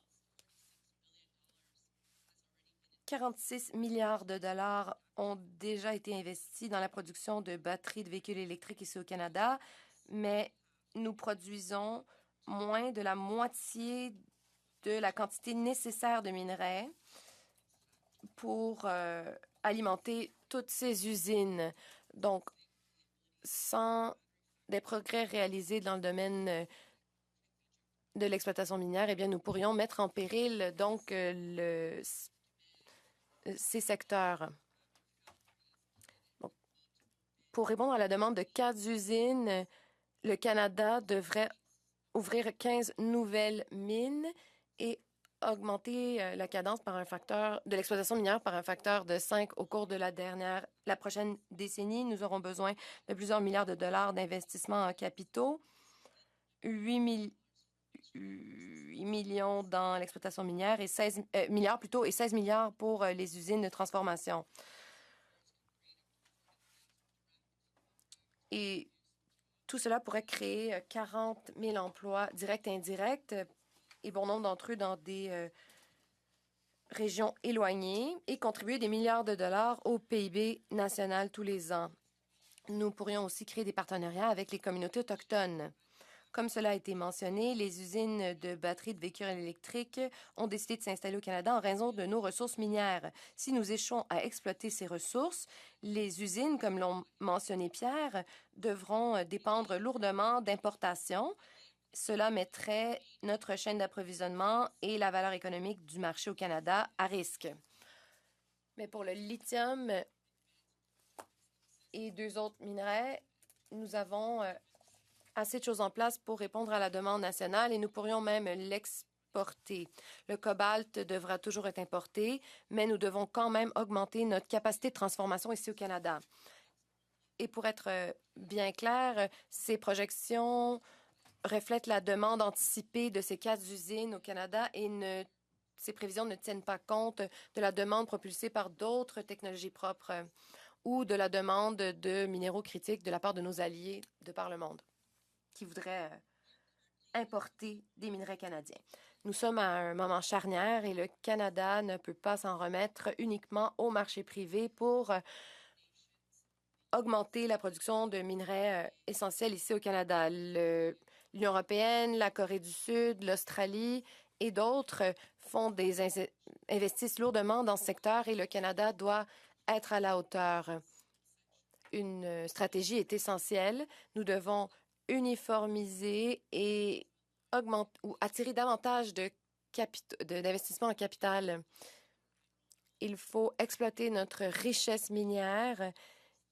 46 milliards de dollars ont déjà été investis dans la production de batteries de véhicules électriques ici au Canada, mais nous produisons moins de la moitié de la quantité nécessaire de minerais pour alimenter toutes ces usines. Donc, sans des progrès réalisés dans le domaine de l'exploitation minière, eh bien, nous pourrions mettre en péril donc ces secteurs. Donc, Pour répondre à la demande de 4 usines, le Canada devrait ouvrir 15 nouvelles mines et augmenter la cadence par un facteur de l'exploitation minière par un facteur de 5 au cours de la prochaine décennie. Nous aurons besoin de plusieurs milliards de dollars d'investissements en capitaux, 8 millions dans l'exploitation minière et 16 milliards plutôt et 16 milliards pour les usines de transformation. Et tout cela pourrait créer 40 000 emplois directs et indirects et bon nombre d'entre eux dans des régions éloignées et contribuer des milliards de dollars au PIB national tous les ans. Nous pourrions aussi créer des partenariats avec les communautés autochtones. Comme cela a été mentionné, les usines de batteries de véhicules électriques ont décidé de s'installer au Canada en raison de nos ressources minières. Si nous échouons à exploiter ces ressources, les usines, comme l'ont mentionné Pierre, devront dépendre lourdement d'importations. Cela mettrait notre chaîne d'approvisionnement et la valeur économique du marché au Canada à risque. Mais pour le lithium et 2 autres minerais, nous avons assez de choses en place pour répondre à la demande nationale et nous pourrions même l'exporter. Le cobalt devra toujours être importé, mais nous devons quand même augmenter notre capacité de transformation ici au Canada. Et pour être bien clair, ces projections reflètent la demande anticipée de ces 4 usines au Canada et ces prévisions ne tiennent pas compte de la demande propulsée par d'autres technologies propres ou de la demande de minéraux critiques de la part de nos alliés de par le monde qui voudraient importer des minerais canadiens. Nous sommes à un moment charnière et le Canada ne peut pas s'en remettre uniquement au marché privé pour augmenter la production de minerais essentiels ici au Canada. L'Union européenne, la Corée du Sud, l'Australie et d'autres investissent lourdement dans ce secteur et le Canada doit être à la hauteur. Une stratégie est essentielle. Nous devons uniformiser et attirer davantage d'investissements en capital. Il faut exploiter notre richesse minière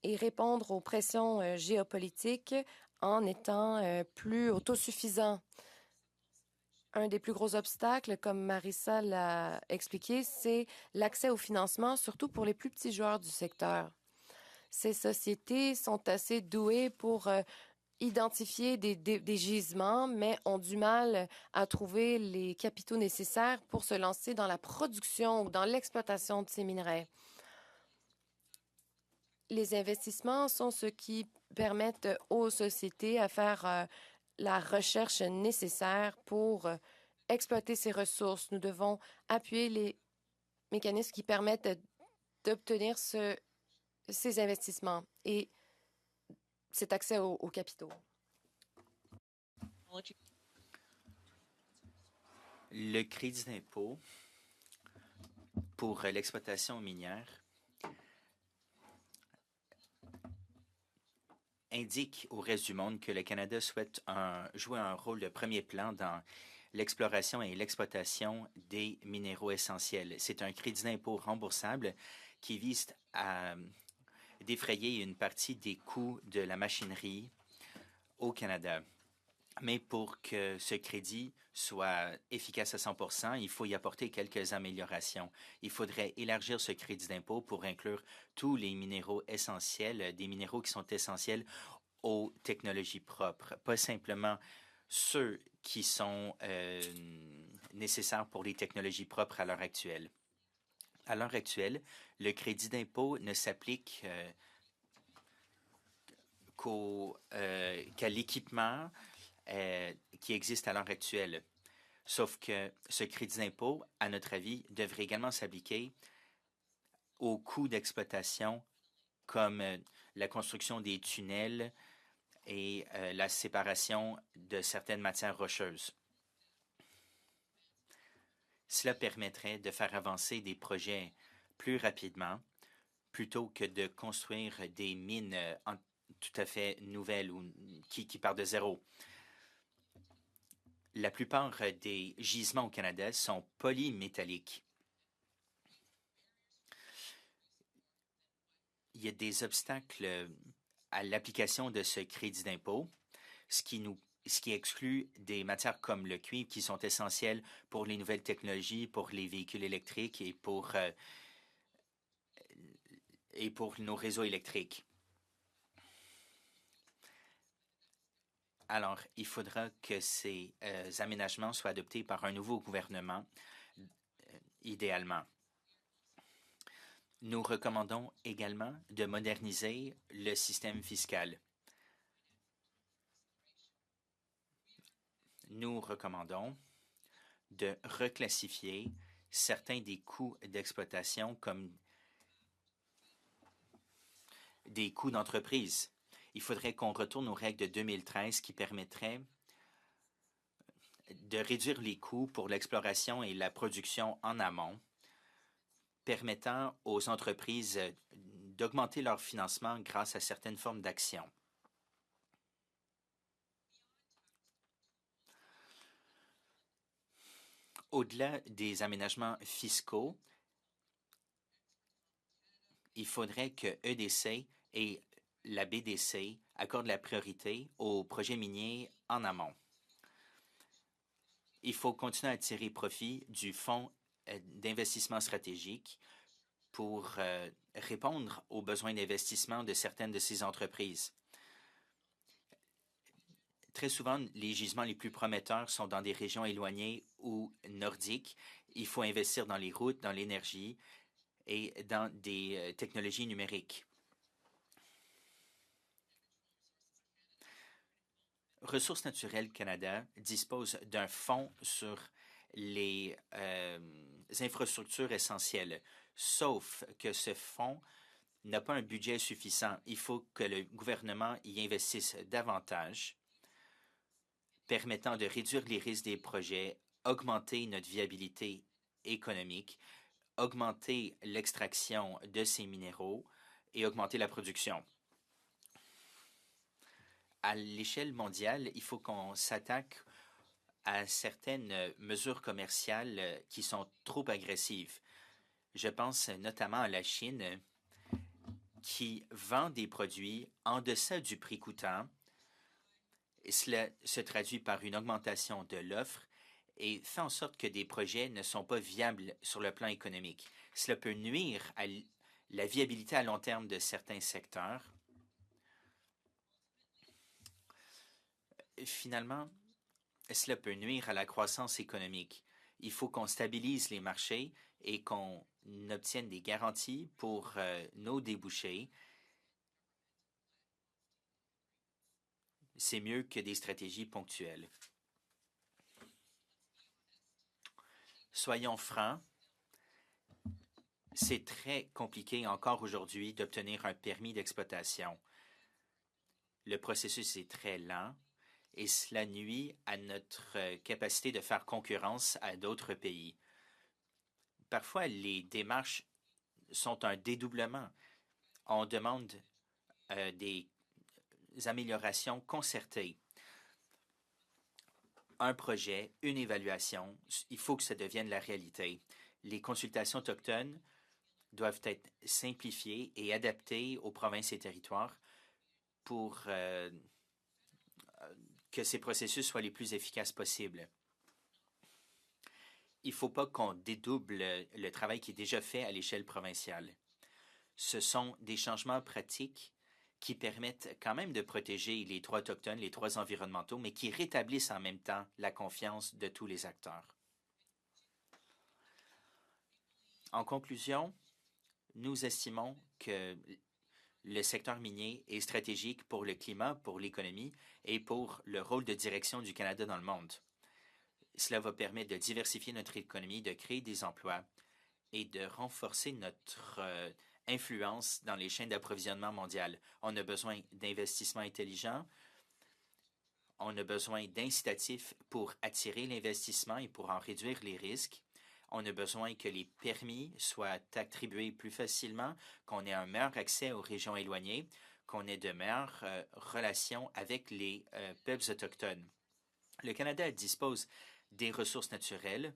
et répondre aux pressions géopolitiques en étant plus autosuffisant. Un des plus gros obstacles, comme Marissa l'a expliqué, c'est l'accès au financement, surtout pour les plus petits joueurs du secteur. Ces sociétés sont assez douées pour identifier des gisements, mais ont du mal à trouver les capitaux nécessaires pour se lancer dans la production ou dans l'exploitation de ces minerais. Les investissements sont ce qui permettent aux sociétés à faire la recherche nécessaire pour exploiter ces ressources. Nous devons appuyer les mécanismes qui permettent d'obtenir ces investissements et cet accès aux capitaux. Le crédit d'impôt pour l'exploitation minière indique au reste du monde que le Canada souhaite jouer un rôle de premier plan dans l'exploration et l'exploitation des minéraux essentiels. C'est un crédit d'impôt remboursable qui vise à défrayer une partie des coûts de la machinerie au Canada. Mais pour que ce crédit soit efficace à 100 %, il faut y apporter quelques améliorations. Il faudrait élargir ce crédit d'impôt pour inclure tous les minéraux essentiels, des minéraux qui sont essentiels aux technologies propres, pas simplement ceux qui sont nécessaires pour les technologies propres à l'heure actuelle. À l'heure actuelle, le crédit d'impôt ne s'applique qu'à l'équipement qui existe à l'heure actuelle. Sauf que ce crédit d'impôt, à notre avis, devrait également s'appliquer aux coûts d'exploitation comme la construction des tunnels et la séparation de certaines matières rocheuses. Cela permettrait de faire avancer des projets plus rapidement plutôt que de construire des mines tout à fait nouvelles ou qui partent de zéro. La plupart des gisements au Canada sont polymétalliques. Il y a des obstacles à l'application de ce crédit d'impôt, ce qui exclut des matières comme le cuivre qui sont essentielles pour les nouvelles technologies, pour les véhicules électriques et pour nos réseaux électriques. Alors, il faudra que ces aménagements soient adoptés par un nouveau gouvernement, idéalement. Nous recommandons également de moderniser le système fiscal. Nous recommandons de reclassifier certains des coûts d'exploitation comme des coûts d'entreprise. Il faudrait qu'on retourne aux règles de 2013 qui permettraient de réduire les coûts pour l'exploration et la production en amont, permettant aux entreprises d'augmenter leur financement grâce à certaines formes d'actions. Au-delà des aménagements fiscaux, il faudrait que EDC et la BDC accordent la priorité aux projets miniers en amont. Il faut continuer à tirer profit du fonds d'investissement stratégique pour répondre aux besoins d'investissement de certaines de ces entreprises. Très souvent, les gisements les plus prometteurs sont dans des régions éloignées ou nordiques. Il faut investir dans les routes, dans l'énergie et dans des technologies numériques. Ressources naturelles Canada dispose d'un fonds sur les infrastructures essentielles, sauf que ce fonds n'a pas un budget suffisant. Il faut que le gouvernement y investisse davantage, permettant de réduire les risques des projets, augmenter notre viabilité économique, augmenter l'extraction de ces minéraux et augmenter la production. À l'échelle mondiale, il faut qu'on s'attaque à certaines mesures commerciales qui sont trop agressives. Je pense notamment à la Chine qui vend des produits en deçà du prix coûtant. Et cela se traduit par une augmentation de l'offre et fait en sorte que des projets ne sont pas viables sur le plan économique. Cela peut nuire à la viabilité à long terme de certains secteurs. Finalement, cela peut nuire à la croissance économique. Il faut qu'on stabilise les marchés et qu'on obtienne des garanties pour nos débouchés. C'est mieux que des stratégies ponctuelles. Soyons francs, c'est très compliqué encore aujourd'hui d'obtenir un permis d'exploitation. Le processus est très lent et cela nuit à notre capacité de faire concurrence à d'autres pays. Parfois, les démarches sont un dédoublement. On demande des améliorations concertées. Un projet, une évaluation, il faut que ça devienne la réalité. Les consultations autochtones doivent être simplifiées et adaptées aux provinces et territoires pour que ces processus soient les plus efficaces possibles. Il ne faut pas qu'on dédouble le travail qui est déjà fait à l'échelle provinciale. Ce sont des changements pratiques qui permettent quand même de protéger les droits autochtones, les droits environnementaux, mais qui rétablissent en même temps la confiance de tous les acteurs. En conclusion, nous estimons que le secteur minier est stratégique pour le climat, pour l'économie et pour le rôle de direction du Canada dans le monde. Cela va permettre de diversifier notre économie, de créer des emplois et de renforcer notre influence dans les chaînes d'approvisionnement mondiales. On a besoin d'investissements intelligents. On a besoin d'incitatifs pour attirer l'investissement et pour en réduire les risques. On a besoin que les permis soient attribués plus facilement, qu'on ait un meilleur accès aux régions éloignées, qu'on ait de meilleures relations avec les peuples autochtones. Le Canada dispose des ressources naturelles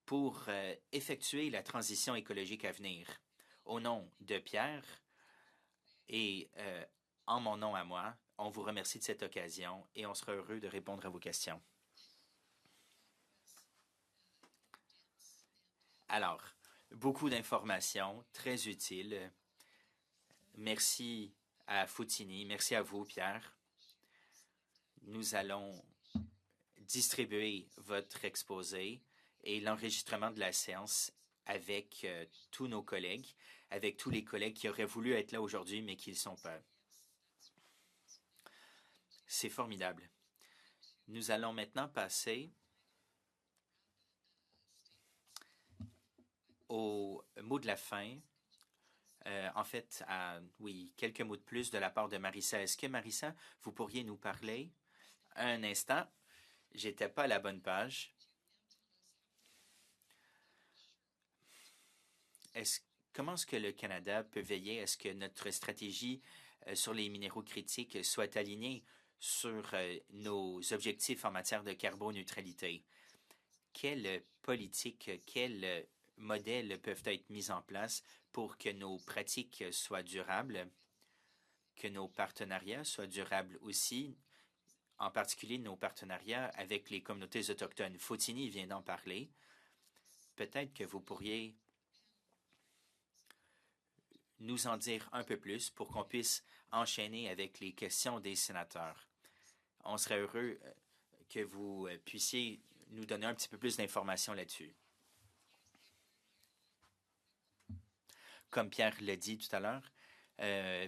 pour effectuer la transition écologique à venir. Au nom de Pierre, Et en mon nom à moi, on vous remercie de cette occasion et on sera heureux de répondre à vos questions. Alors, beaucoup d'informations très utiles. Merci à Foutini, merci à vous, Pierre. Nous allons distribuer votre exposé et l'enregistrement de la séance avec tous nos collègues, avec tous les collègues qui auraient voulu être là aujourd'hui, mais qui ne le sont pas. C'est formidable. Nous allons maintenant passer au mot de la fin. En fait, oui, quelques mots de plus de la part de Marissa. Est-ce que, Marissa, vous pourriez nous parler un instant? J'étais pas à la bonne page. Comment est-ce que le Canada peut veiller à ce que notre stratégie sur les minéraux critiques soit alignée sur nos objectifs en matière de carboneutralité? Quelles politiques, quels modèles peuvent être mis en place pour que nos pratiques soient durables, que nos partenariats soient durables aussi, en particulier nos partenariats avec les communautés autochtones? Foutini vient d'en parler. Peut-être que vous pourriez nous en dire un peu plus pour qu'on puisse enchaîner avec les questions des sénateurs. On serait heureux que vous puissiez nous donner un petit peu plus d'informations là-dessus. Comme Pierre l'a dit tout à l'heure,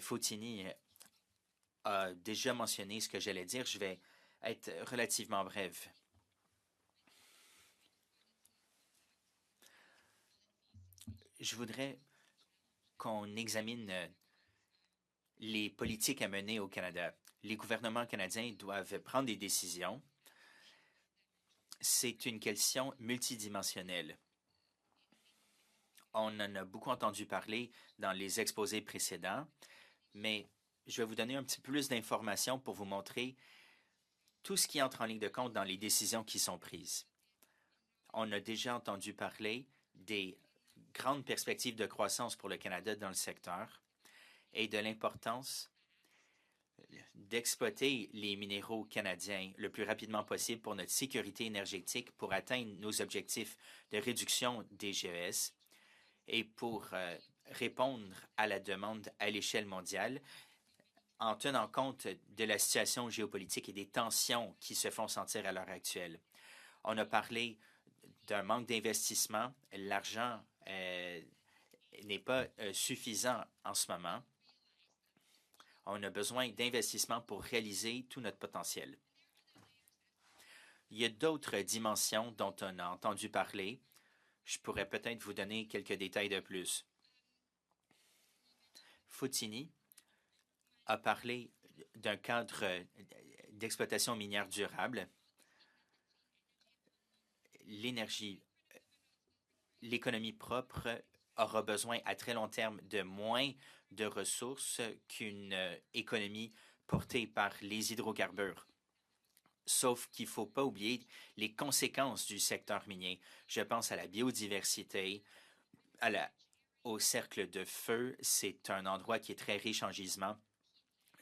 Foutini a déjà mentionné ce que j'allais dire. Je vais être relativement bref. Je voudrais qu'on examine les politiques à mener au Canada. Les gouvernements canadiens doivent prendre des décisions. C'est une question multidimensionnelle. On en a beaucoup entendu parler dans les exposés précédents, mais je vais vous donner un petit peu plus d'informations pour vous montrer tout ce qui entre en ligne de compte dans les décisions qui sont prises. On a déjà entendu parler des grandes perspectives de croissance pour le Canada dans le secteur et de l'importance d'exploiter les minéraux canadiens le plus rapidement possible pour notre sécurité énergétique, pour atteindre nos objectifs de réduction des GES et pour répondre à la demande à l'échelle mondiale en tenant compte de la situation géopolitique et des tensions qui se font sentir à l'heure actuelle. On a parlé d'un manque d'investissement. L'argent n'est pas suffisant en ce moment. On a besoin d'investissements pour réaliser tout notre potentiel. Il y a d'autres dimensions dont on a entendu parler. Je pourrais peut-être vous donner quelques détails de plus. Foutini a parlé d'un cadre d'exploitation minière durable. L'énergie, l'économie propre aura besoin à très long terme de moins de ressources qu'une économie portée par les hydrocarbures. Sauf qu'il ne faut pas oublier les conséquences du secteur minier. Je pense à la biodiversité, au cercle de feu. C'est un endroit qui est très riche en gisements.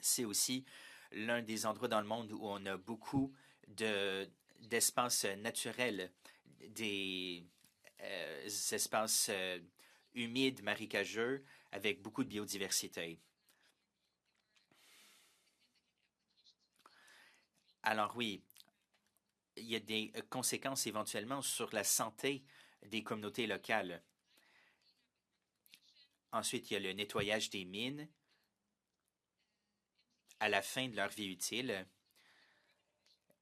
C'est aussi l'un des endroits dans le monde où on a beaucoup d'espaces naturels, des espaces humides, marécageux, avec beaucoup de biodiversité. Alors oui, il y a des conséquences éventuellement sur la santé des communautés locales. Ensuite, il y a le nettoyage des mines à la fin de leur vie utile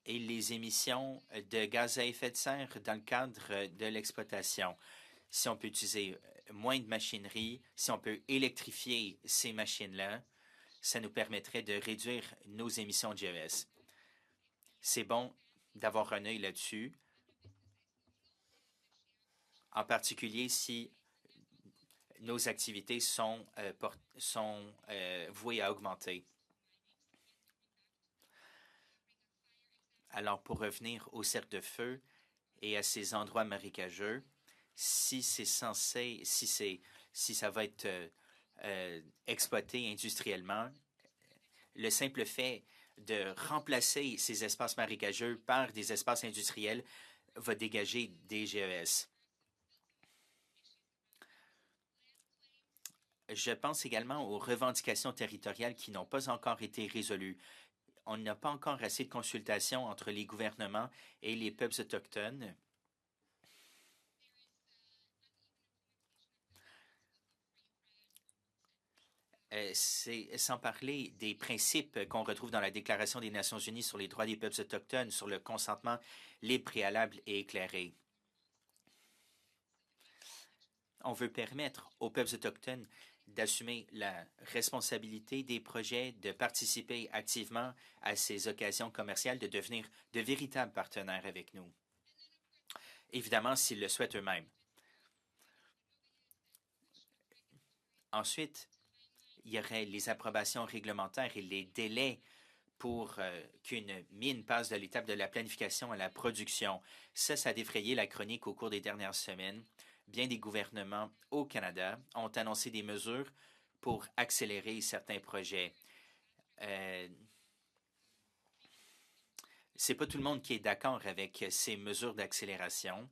et les émissions de gaz à effet de serre dans le cadre de l'exploitation. Si on peut utiliser moins de machinerie, si on peut électrifier ces machines-là, ça nous permettrait de réduire nos émissions de GES. C'est bon d'avoir un œil là-dessus, en particulier si nos activités sont vouées à augmenter. Alors, pour revenir au cercle de feu et à ces endroits marécageux, si ça va être exploités industriellement. Le simple fait de remplacer ces espaces marécageux par des espaces industriels va dégager des GES. Je pense également aux revendications territoriales qui n'ont pas encore été résolues. On n'a pas encore assez de consultations entre les gouvernements et les peuples autochtones. C'est sans parler des principes qu'on retrouve dans la Déclaration des Nations unies sur les droits des peuples autochtones, sur le consentement libre, préalable et éclairé. On veut permettre aux peuples autochtones d'assumer la responsabilité des projets, de participer activement à ces occasions commerciales, de devenir de véritables partenaires avec nous. Évidemment, s'ils le souhaitent eux-mêmes. Ensuite, il y aurait les approbations réglementaires et les délais pour qu'une mine passe de l'étape de la planification à la production. Ça a défrayé la chronique au cours des dernières semaines. Bien des gouvernements au Canada ont annoncé des mesures pour accélérer certains projets. C'est pas tout le monde qui est d'accord avec ces mesures d'accélération,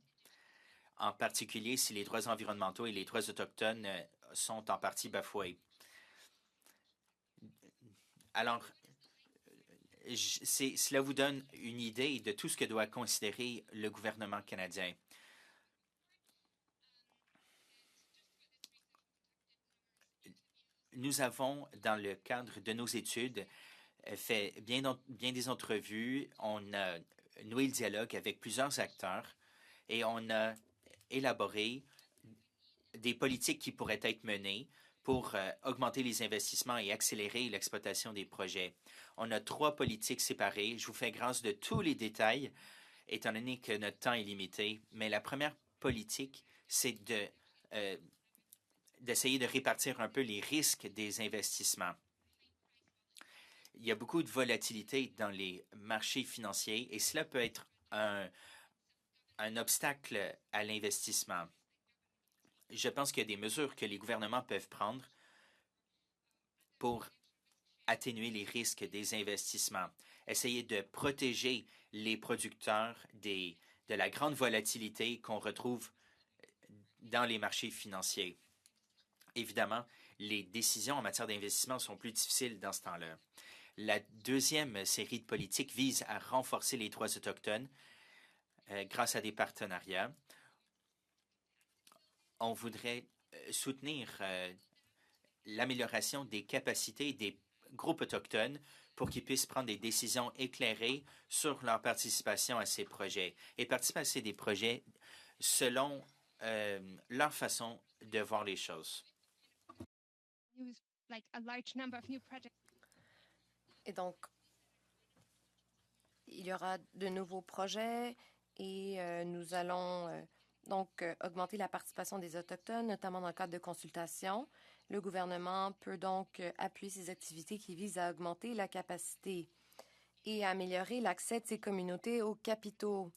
en particulier si les droits environnementaux et les droits autochtones sont en partie bafoués. Alors, cela vous donne une idée de tout ce que doit considérer le gouvernement canadien. Nous avons, dans le cadre de nos études, fait bien des entrevues. On a noué le dialogue avec plusieurs acteurs et on a élaboré des politiques qui pourraient être menées pour augmenter les investissements et accélérer l'exploitation des projets. On a 3 politiques séparées. Je vous fais grâce de tous les détails, étant donné que notre temps est limité. Mais la première politique, c'est d'essayer de répartir un peu les risques des investissements. Il y a beaucoup de volatilité dans les marchés financiers et cela peut être un obstacle à l'investissement. Je pense qu'il y a des mesures que les gouvernements peuvent prendre pour atténuer les risques des investissements. Essayer de protéger les producteurs de la grande volatilité qu'on retrouve dans les marchés financiers. Évidemment, les décisions en matière d'investissement sont plus difficiles dans ce temps-là. La deuxième série de politiques vise à renforcer les droits autochtones grâce à des partenariats. On voudrait soutenir l'amélioration des capacités des groupes autochtones pour qu'ils puissent prendre des décisions éclairées sur leur participation à ces projets et participer à ces projets selon leur façon de voir les choses. Et donc, il y aura de nouveaux projets et nous allons donc augmenter la participation des Autochtones, notamment dans le cadre de consultations. Le gouvernement peut donc appuyer ces activités qui visent à augmenter la capacité et à améliorer l'accès de ces communautés aux capitaux.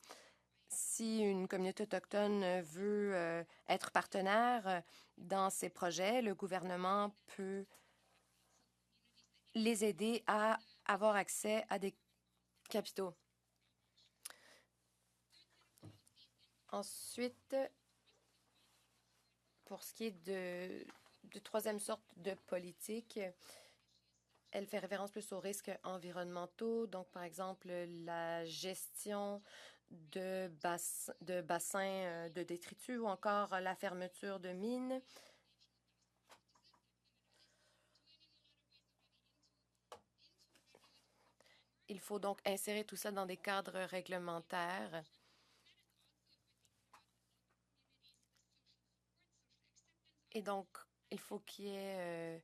Si une communauté autochtone veut être partenaire dans ces projets, le gouvernement peut les aider à avoir accès à des capitaux. Ensuite, pour ce qui est de troisième sorte de politique, elle fait référence plus aux risques environnementaux, donc par exemple la gestion de bassins de détritus ou encore la fermeture de mines. Il faut donc insérer tout ça dans des cadres réglementaires. Et donc, il faut qu'il y ait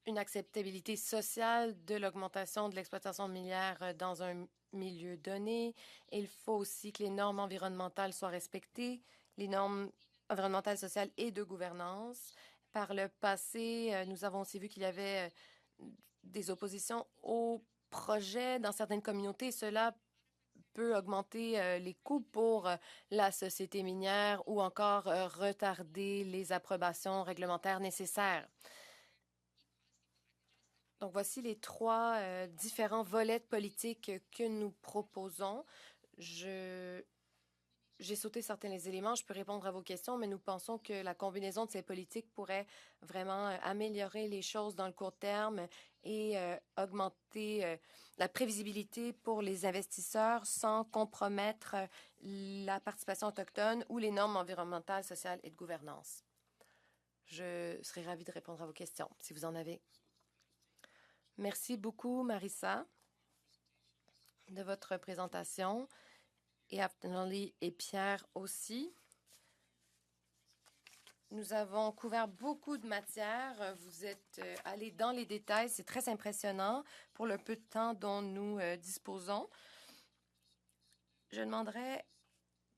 une acceptabilité sociale de l'augmentation de l'exploitation minière dans un milieu donné. Et il faut aussi que les normes environnementales soient respectées, les normes environnementales, sociales et de gouvernance. Par le passé, nous avons aussi vu qu'il y avait des oppositions aux projets dans certaines communautés. Cela peut augmenter les coûts pour la société minière ou encore retarder les approbations réglementaires nécessaires. Donc, voici les trois différents volets de politique que nous proposons. J'ai sauté certains des éléments, je peux répondre à vos questions, mais nous pensons que la combinaison de ces politiques pourrait vraiment améliorer les choses dans le court terme et augmenter la prévisibilité pour les investisseurs sans compromettre la participation autochtone ou les normes environnementales, sociales et de gouvernance. Je serais ravie de répondre à vos questions, si vous en avez. Merci beaucoup, Marissa, de votre présentation. Et Aftonali et Pierre aussi. Nous avons couvert beaucoup de matières. Vous êtes allés dans les détails. C'est très impressionnant pour le peu de temps dont nous disposons. Je demanderai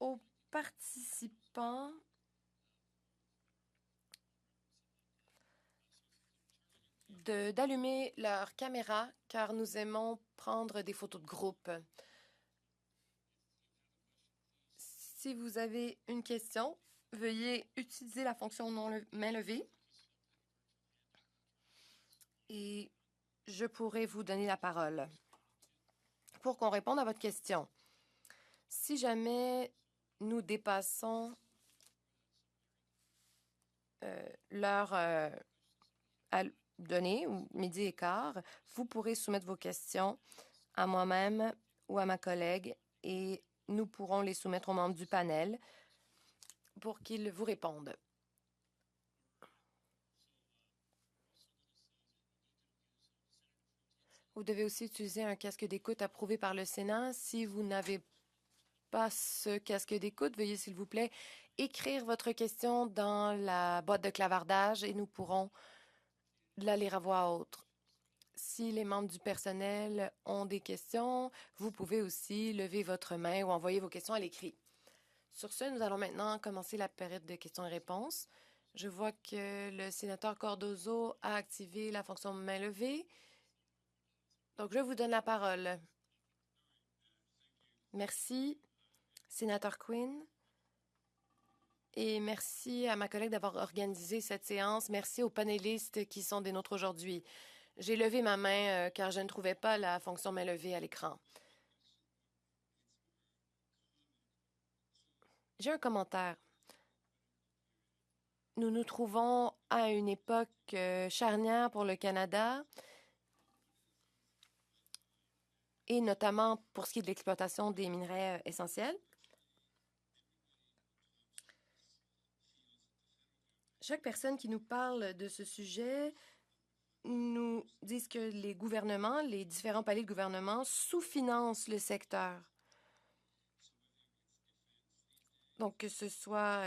aux participants d'allumer leur caméra car nous aimons prendre des photos de groupe. Si vous avez une question, veuillez utiliser la fonction main levée et je pourrai vous donner la parole pour qu'on réponde à votre question. Si jamais nous dépassons l'heure à donner, ou midi et quart, vous pourrez soumettre vos questions à moi-même ou à ma collègue et nous pourrons les soumettre aux membres du panel pour qu'ils vous répondent. Vous devez aussi utiliser un casque d'écoute approuvé par le Sénat. Si vous n'avez pas ce casque d'écoute, veuillez s'il vous plaît écrire votre question dans la boîte de clavardage et nous pourrons la lire à voix haute. Si les membres du personnel ont des questions, vous pouvez aussi lever votre main ou envoyer vos questions à l'écrit. Sur ce, nous allons maintenant commencer la période de questions et réponses. Je vois que le sénateur Cardozo a activé la fonction main levée. Donc, je vous donne la parole. Merci, sénateur Quinn. Et merci à ma collègue d'avoir organisé cette séance. Merci aux panélistes qui sont des nôtres aujourd'hui. J'ai levé ma main car je ne trouvais pas la fonction main levée à l'écran. J'ai un commentaire. Nous nous trouvons à une époque charnière pour le Canada et notamment pour ce qui est de l'exploitation des minerais essentiels. Chaque personne qui nous parle de ce sujet nous dit que les gouvernements, les différents paliers de gouvernement sous-financent le secteur. Donc, que ce soit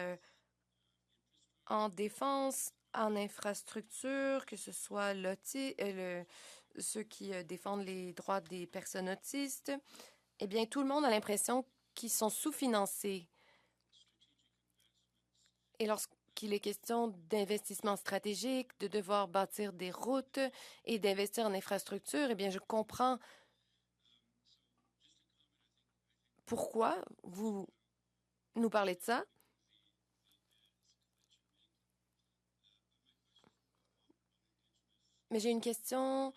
en défense, en infrastructure, que ce soit ceux qui défendent les droits des personnes autistes, eh bien, tout le monde a l'impression qu'ils sont sous-financés. Et lorsqu'il est question d'investissement stratégique, de devoir bâtir des routes et d'investir en infrastructure, eh bien, je comprends pourquoi vous nous parlez de ça. Mais j'ai une question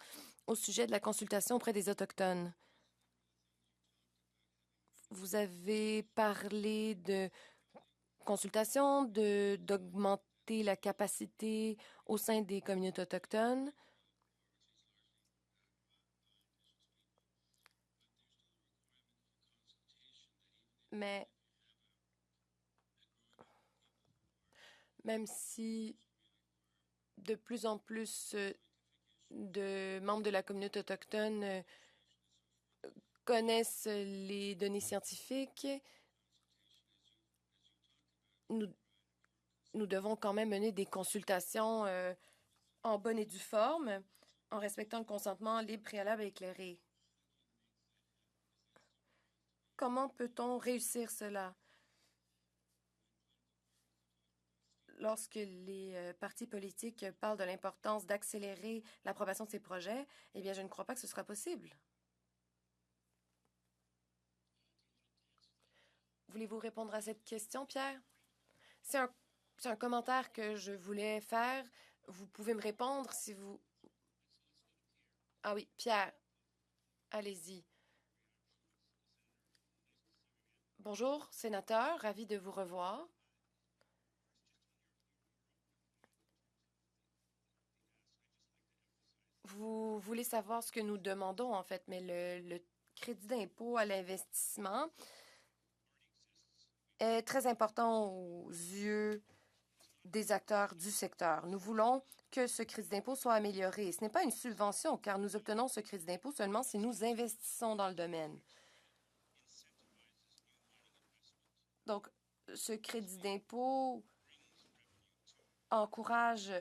au sujet de la consultation auprès des Autochtones. Vous avez parlé de consultation, d'augmenter la capacité au sein des communautés autochtones. Mais même si de plus en plus de membres de la communauté autochtone connaissent les données scientifiques, nous devons quand même mener des consultations en bonne et due forme, en respectant le consentement libre, préalable et éclairé. Comment peut-on réussir cela? Lorsque les partis politiques parlent de l'importance d'accélérer l'approbation de ces projets, eh bien, je ne crois pas que ce sera possible. Voulez-vous répondre à cette question, Pierre? C'est un commentaire que je voulais faire. Vous pouvez me répondre si vous... Ah oui, Pierre, allez-y. Bonjour, sénateur, ravi de vous revoir. Vous voulez savoir ce que nous demandons, en fait, mais le crédit d'impôt à l'investissement est très important aux yeux des acteurs du secteur. Nous voulons que ce crédit d'impôt soit amélioré. Ce n'est pas une subvention, car nous obtenons ce crédit d'impôt seulement si nous investissons dans le domaine. Donc, ce crédit d'impôt encourage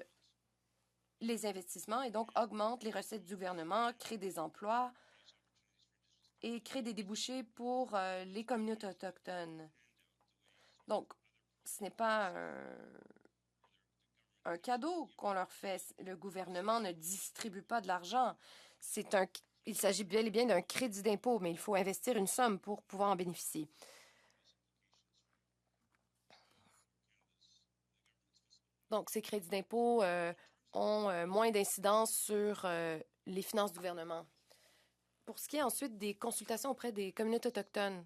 les investissements et donc augmente les recettes du gouvernement, crée des emplois et crée des débouchés pour les communautés autochtones. Donc, ce n'est pas un cadeau qu'on leur fait. Le gouvernement ne distribue pas de l'argent. Il s'agit bel et bien d'un crédit d'impôt, mais il faut investir une somme pour pouvoir en bénéficier. Donc, ces crédits d'impôt ont moins d'incidence sur les finances du gouvernement. Pour ce qui est ensuite des consultations auprès des communautés autochtones,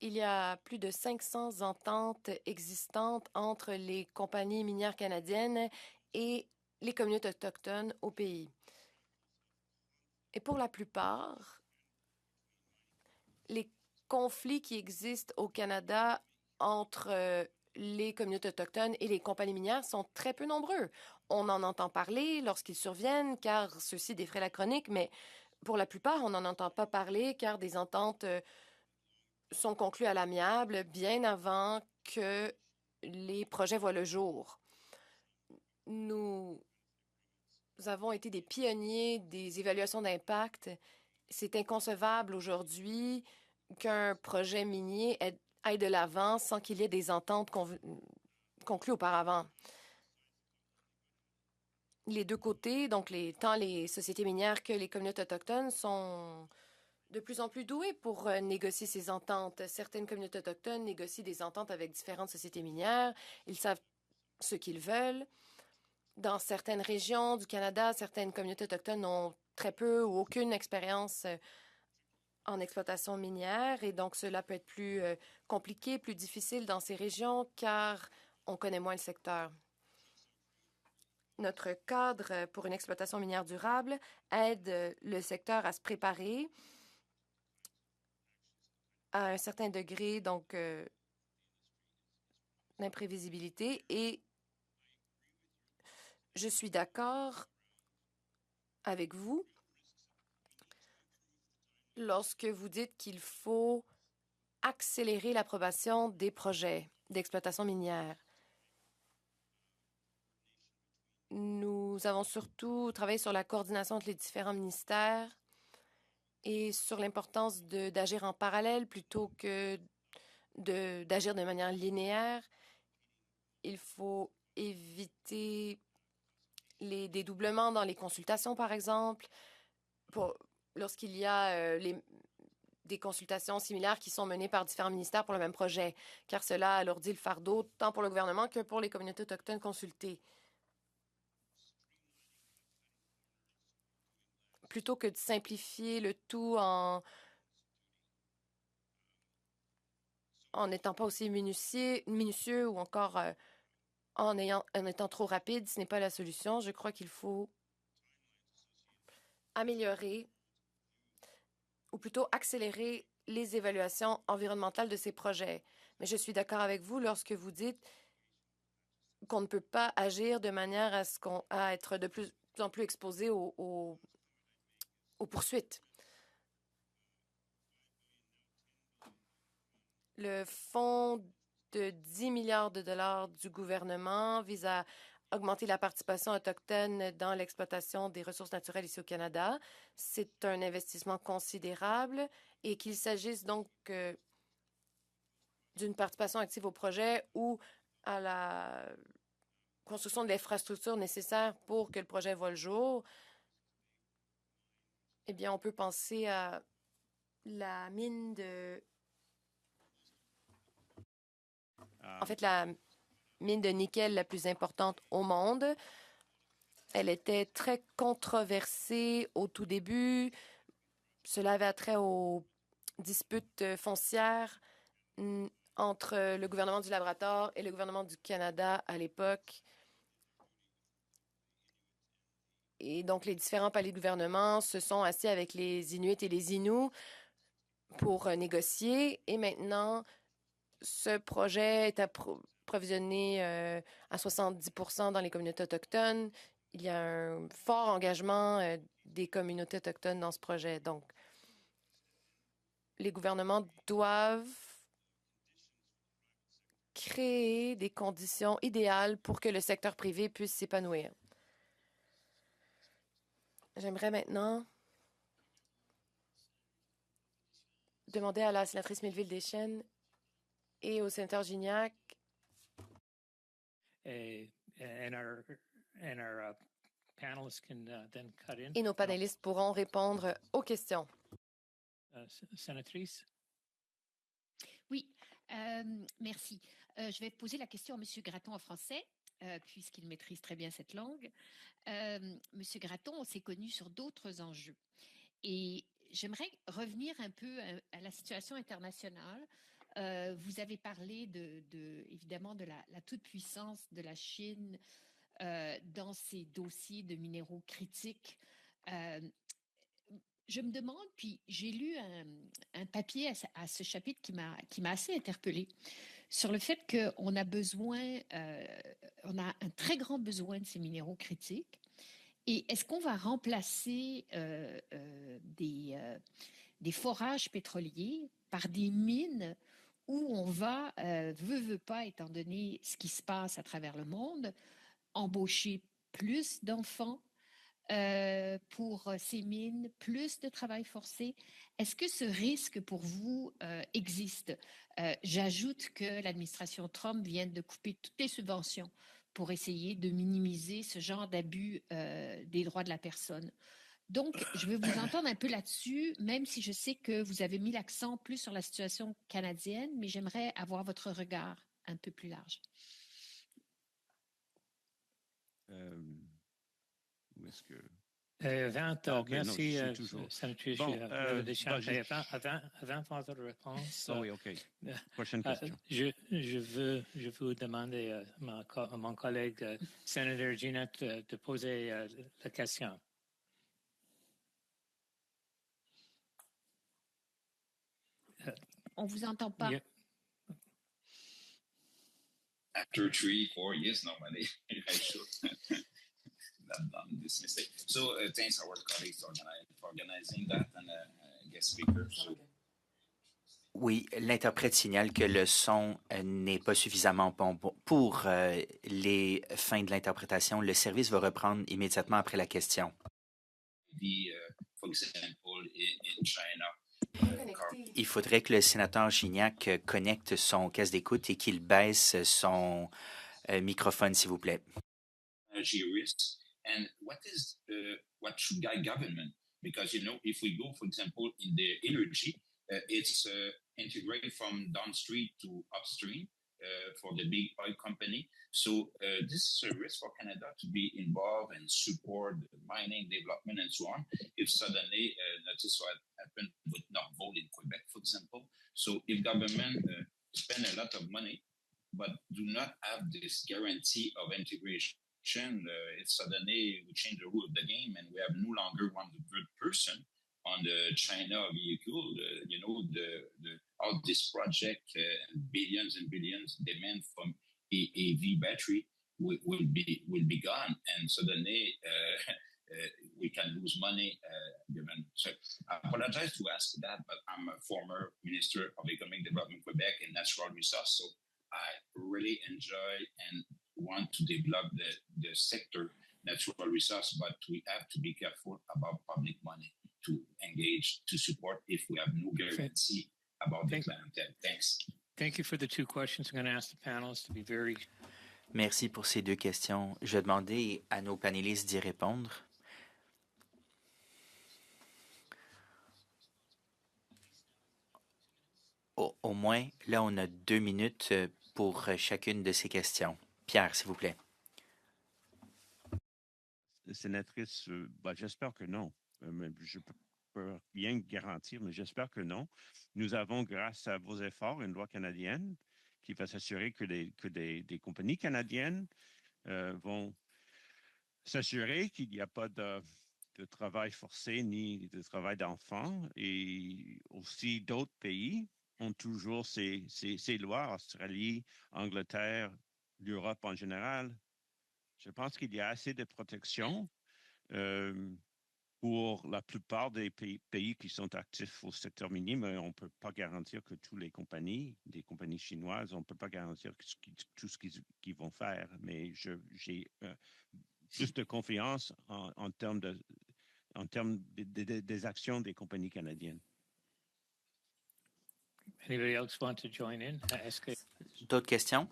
il y a plus de 500 ententes existantes entre les compagnies minières canadiennes et les communautés autochtones au pays. Et pour la plupart, les conflits qui existent au Canada entre les communautés autochtones et les compagnies minières sont très peu nombreux. On en entend parler lorsqu'ils surviennent, car ceux-ci défraient la chronique, mais pour la plupart, on n'en entend pas parler, car des ententes sont conclues à l'amiable bien avant que les projets voient le jour. Nous avons été des pionniers des évaluations d'impact. C'est inconcevable aujourd'hui qu'un projet minier aille de l'avant sans qu'il y ait des ententes conclues auparavant. Les deux côtés, donc tant les sociétés minières que les communautés autochtones, sont de plus en plus doués pour négocier ces ententes. Certaines communautés autochtones négocient des ententes avec différentes sociétés minières. Ils savent ce qu'ils veulent. Dans certaines régions du Canada, certaines communautés autochtones ont très peu ou aucune expérience en exploitation minière et donc cela peut être plus compliqué, plus difficile dans ces régions car on connaît moins le secteur. Notre cadre pour une exploitation minière durable aide le secteur à se préparer à un certain degré donc d'imprévisibilité et je suis d'accord avec vous lorsque vous dites qu'il faut accélérer l'approbation des projets d'exploitation minière. Nous avons surtout travaillé sur la coordination entre les différents ministères et sur l'importance d'agir en parallèle plutôt que d'agir de manière linéaire. Il faut éviter les dédoublements dans les consultations, par exemple, lorsqu'il y a des consultations similaires qui sont menées par différents ministères pour le même projet, car cela alourdit le fardeau tant pour le gouvernement que pour les communautés autochtones consultées. Plutôt que de simplifier le tout en n'étant pas aussi minutieux ou encore en étant trop rapide, ce n'est pas la solution. Je crois qu'il faut améliorer ou plutôt accélérer les évaluations environnementales de ces projets. Mais je suis d'accord avec vous lorsque vous dites qu'on ne peut pas agir de manière à être de plus en plus exposé aux poursuites. Le fonds de 10 milliards de dollars du gouvernement vise à augmenter la participation autochtone dans l'exploitation des ressources naturelles ici au Canada. C'est un investissement considérable et qu'il s'agisse donc d'une participation active au projet ou à la construction de l'infrastructure nécessaire pour que le projet voie le jour, eh bien, on peut penser à la mine de En fait, la mine de nickel la plus importante au monde. Elle était très controversée au tout début. Cela avait trait aux disputes foncières entre le gouvernement du Labrador et le gouvernement du Canada à l'époque. Et donc, les différents paliers de gouvernement se sont assis avec les Inuits et les Inuits pour négocier. Et maintenant, ce projet est approvisionné à 70% dans les communautés autochtones. Il y a un fort engagement des communautés autochtones dans ce projet. Donc, les gouvernements doivent créer des conditions idéales pour que le secteur privé puisse s'épanouir. J'aimerais maintenant demander à la sénatrice Melville-Deschênes et au sénateur Gignac and our panelists can then cut in. et nos panélistes pourront répondre aux questions. Sénatrice? Oui, merci. Je vais poser la question à M. Gratton en français, puisqu'il maîtrise très bien cette langue. M. Gratton, on s'est connu sur d'autres enjeux. Et j'aimerais revenir un peu à la situation internationale. Vous avez parlé évidemment de la toute-puissance de la Chine dans ces dossiers de minéraux critiques. Je me demande, puis j'ai lu un papier à ce chapitre qui m'a assez interpellée sur le fait qu'on a besoin, on a un très grand besoin de ces minéraux critiques. Et est-ce qu'on va remplacer des forages pétroliers par des mines où on va, veut pas, étant donné ce qui se passe à travers le monde, embaucher plus d'enfants pour ces mines, plus de travail forcé. Est-ce que ce risque pour vous existe? J'ajoute que l'administration Trump vient de couper toutes les subventions pour essayer de minimiser ce genre d'abus des droits de la personne. Donc, je veux vous entendre un peu là-dessus, même si je sais que vous avez mis l'accent plus sur la situation canadienne, mais j'aimerais avoir votre regard un peu plus large. Où est-ce que... Merci, toujours. sénatrice Bon, Deschamps. Avant votre réponse, oui, OK. Prochaine question. je veux vous demander à mon collègue, sénateur Gignac, de poser la question. On vous entend pas. Yeah. After 3-4 years, nobody I should have done this mistake. So thanks our colleagues for organizing that and guest speakers. So. Oui, l'interprète signale que le son n'est pas suffisamment bon pour les fins de l'interprétation. Le service va reprendre immédiatement après la question. For example, in China, il faudrait que le sénateur Gignac connecte son casque d'écoute et qu'il baisse son microphone, s'il vous plaît. Energy risks and what should guide government? Because if we go, for example, in the energy, it's integrated from downstream to upstream for the big oil company. So this is a risk for Canada to be involved and support the mining development and so on. If suddenly, notice what happened with Northvolt in Quebec, for example. So if government spend a lot of money, but do not have this guarantee of integration, it's suddenly we change the rule of the game and we have no longer 100% on the China vehicle. All this project and billions demand from EV battery will be gone, and suddenly we can lose money. Given so, I apologize to ask that, but I'm a former Minister of Economic Development Quebec and Natural Resources, so I really enjoy and want to develop the sector natural resource, but we have to be careful about public money to engage, to support if we have no guarantee about the clientele. Thanks. Thank you for the two questions. I'm going to ask the panelists to be very... Merci pour ces deux questions. Je vais demander à nos panélistes d'y répondre. Au moins, là, on a 2 minutes pour chacune de ces questions. Pierre, s'il vous plaît. Sénatrice, j'espère que non. Je peux rien garantir, mais j'espère que non. Nous avons, grâce à vos efforts, une loi canadienne qui va s'assurer que des compagnies canadiennes vont s'assurer qu'il n'y a pas de travail forcé ni de travail d'enfants. Et aussi, d'autres pays ont toujours ces lois, Australie, Angleterre, l'Europe en général. Je pense qu'il y a assez de protection pour la plupart des pays qui sont actifs au secteur minier, mais on ne peut pas garantir que toutes les compagnies, des compagnies chinoises, on ne peut pas garantir tout ce qu'ils vont faire. Mais j'ai plus de confiance en termes des actions des compagnies canadiennes. Anybody else want to join in? D'autres questions?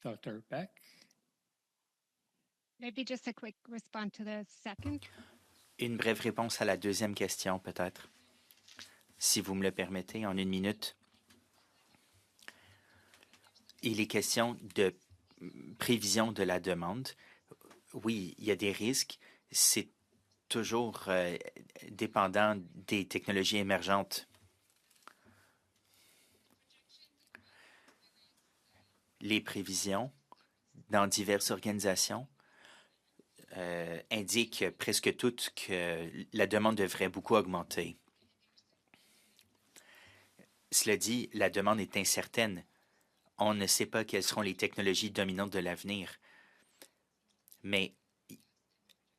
Dr. Beck? Maybe just a quick response to the second. Une brève réponse à la deuxième question, peut-être, si vous me le permettez, en 1 minute. Il est question de prévision de la demande. Oui, il y a des risques. C'est toujours dépendant des technologies émergentes. Les prévisions dans diverses organisations indiquent presque toutes que la demande devrait beaucoup augmenter. Cela dit, la demande est incertaine. On ne sait pas quelles seront les technologies dominantes de l'avenir. Mais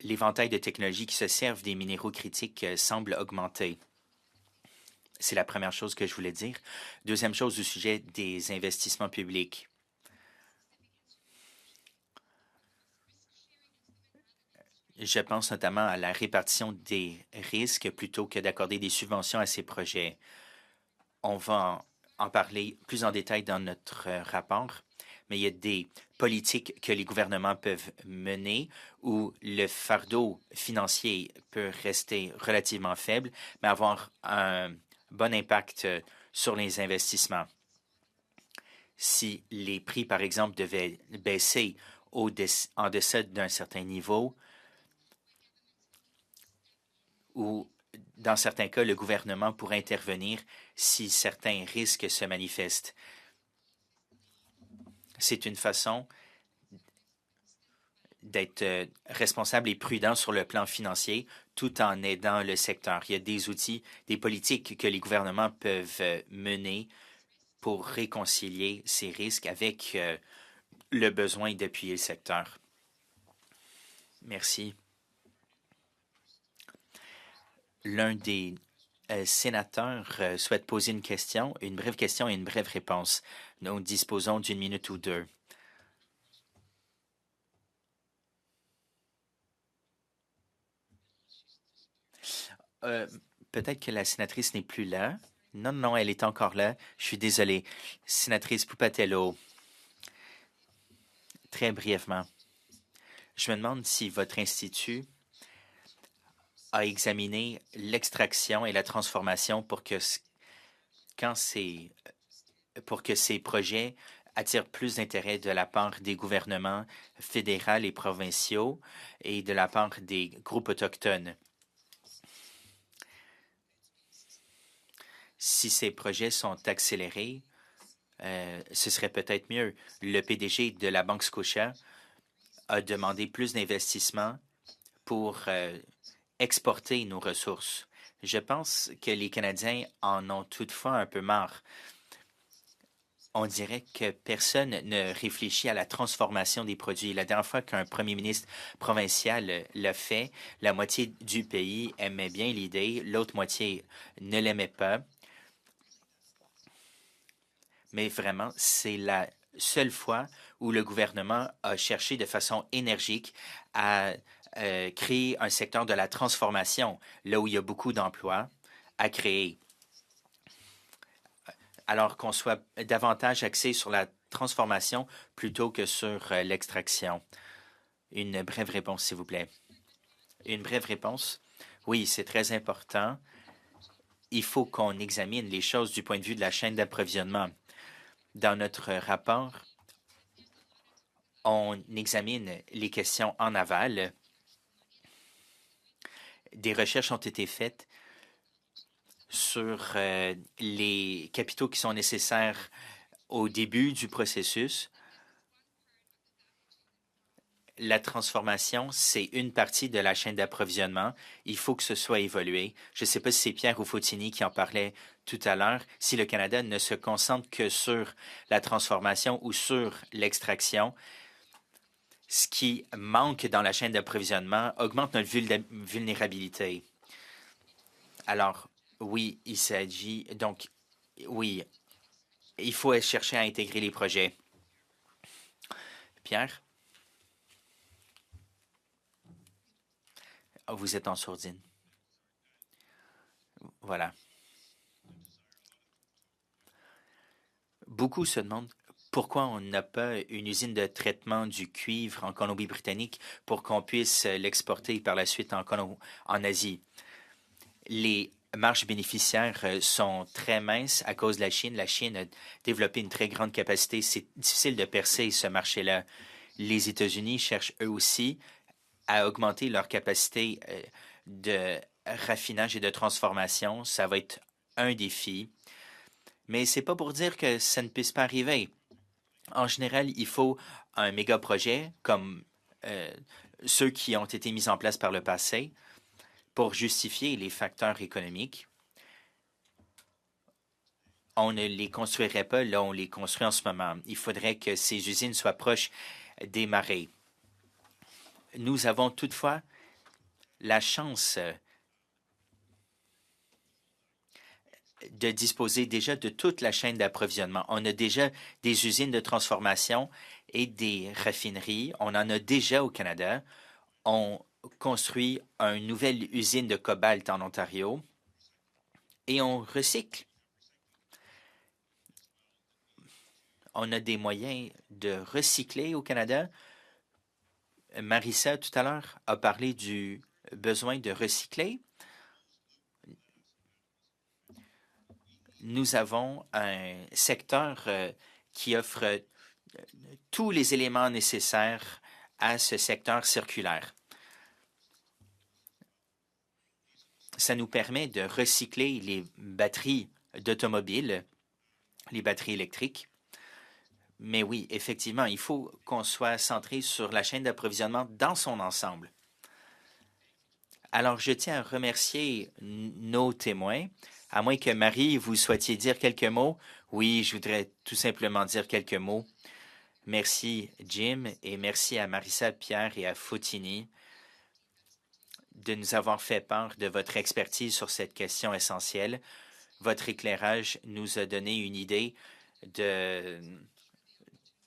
l'éventail de technologies qui se servent des minéraux critiques semble augmenter. C'est la première chose que je voulais dire. Deuxième chose au sujet des investissements publics. Je pense notamment à la répartition des risques plutôt que d'accorder des subventions à ces projets. On va en parler plus en détail dans notre rapport, mais il y a des politiques que les gouvernements peuvent mener où le fardeau financier peut rester relativement faible, mais avoir un bon impact sur les investissements. Si les prix, par exemple, devaient baisser en deçà d'un certain niveau, ou dans certains cas, le gouvernement pourrait intervenir si certains risques se manifestent. C'est une façon d'être responsable et prudent sur le plan financier tout en aidant le secteur. Il y a des outils, des politiques que les gouvernements peuvent mener pour réconcilier ces risques avec le besoin d'appuyer le secteur. Merci. L'un des sénateurs souhaite poser une brève question et une brève réponse. Nous disposons d'1 minute ou 2. Peut-être que la sénatrice n'est plus là. Non, elle est encore là. Je suis désolé. Sénatrice Pupatello, très brièvement, je me demande si votre institut a examiné l'extraction et la transformation pour que ces projets attirent plus d'intérêt de la part des gouvernements fédéraux et provinciaux et de la part des groupes autochtones. Si ces projets sont accélérés, ce serait peut-être mieux. Le PDG de la Banque Scotia a demandé plus d'investissements pour exporter nos ressources. Je pense que les Canadiens en ont toutefois un peu marre. On dirait que personne ne réfléchit à la transformation des produits. La dernière fois qu'un premier ministre provincial l'a fait, la moitié du pays aimait bien l'idée, l'autre moitié ne l'aimait pas. Mais vraiment, c'est la seule fois où le gouvernement a cherché de façon énergique à créer un secteur de la transformation, là où il y a beaucoup d'emplois à créer. Alors qu'on soit davantage axé sur la transformation plutôt que sur l'extraction. Une brève réponse, s'il vous plaît. Une brève réponse. Oui, c'est très important. il faut qu'on examine les choses du point de vue de la chaîne d'approvisionnement. Dans notre rapport, on examine les questions en aval. Des recherches ont été faites sur les capitaux qui sont nécessaires au début du processus. La transformation, c'est une partie de la chaîne d'approvisionnement. Il faut que ce soit évolué. Je ne sais pas si c'est Pierre ou Fautini qui en parlait tout à l'heure. Si le Canada ne se concentre que sur la transformation ou sur l'extraction, ce qui manque dans la chaîne d'approvisionnement augmente notre vulnérabilité. Alors, oui, il s'agit. Donc, oui, il faut chercher à intégrer les projets. Pierre? Oh, vous êtes en sourdine. Voilà. Beaucoup se demandent pourquoi on n'a pas une usine de traitement du cuivre en Colombie-Britannique pour qu'on puisse l'exporter par la suite en Asie. Les marges bénéficiaires sont très minces à cause de la Chine. La Chine a développé une très grande capacité. C'est difficile de percer ce marché-là. Les États-Unis cherchent eux aussi à augmenter leur capacité de raffinage et de transformation. Ça va être un défi. Mais ce n'est pas pour dire que ça ne puisse pas arriver. En général, il faut un méga projet comme ceux qui ont été mis en place par le passé pour justifier les facteurs économiques. On ne les construirait pas là où on les construit en ce moment. Il faudrait que ces usines soient proches des marées. Nous avons toutefois la chance de disposer déjà de toute la chaîne d'approvisionnement. On a déjà des usines de transformation et des raffineries. On en a déjà au Canada. On construit une nouvelle usine de cobalt en Ontario et on recycle. On a des moyens de recycler au Canada. Marissa, tout à l'heure, a parlé du besoin de recycler. Nous avons un secteur qui offre tous les éléments nécessaires à ce secteur circulaire. Ça nous permet de recycler les batteries d'automobiles, les batteries électriques. Mais oui, effectivement, il faut qu'on soit centré sur la chaîne d'approvisionnement dans son ensemble. Alors, je tiens à remercier nos témoins. À moins que Marie, vous souhaitiez dire quelques mots. Oui, je voudrais tout simplement dire quelques mots. Merci, Jim, et merci à Marissa, Pierre et à Fautini de nous avoir fait part de votre expertise sur cette question essentielle. Votre éclairage nous a donné une idée de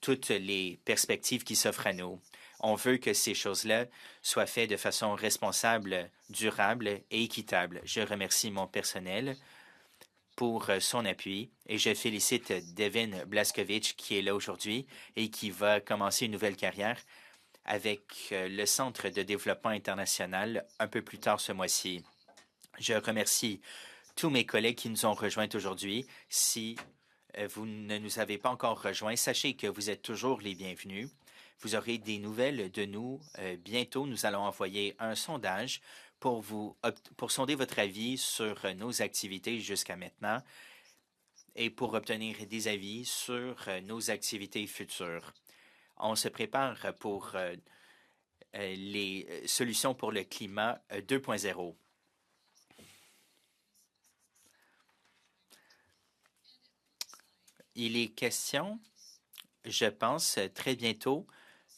toutes les perspectives qui s'offrent à nous. On veut que ces choses-là soient faites de façon responsable, durable et équitable. Je remercie mon personnel pour son appui et je félicite Devin Blaskovich qui est là aujourd'hui et qui va commencer une nouvelle carrière avec le Centre de développement international un peu plus tard ce mois-ci. Je remercie tous mes collègues qui nous ont rejoints aujourd'hui. Si vous ne nous avez pas encore rejoints, sachez que vous êtes toujours les bienvenus. Vous aurez des nouvelles de nous bientôt. Nous allons envoyer un sondage pour sonder votre avis sur nos activités jusqu'à maintenant et pour obtenir des avis sur nos activités futures. On se prépare pour les solutions pour le climat 2.0. Il est question, je pense, très bientôt,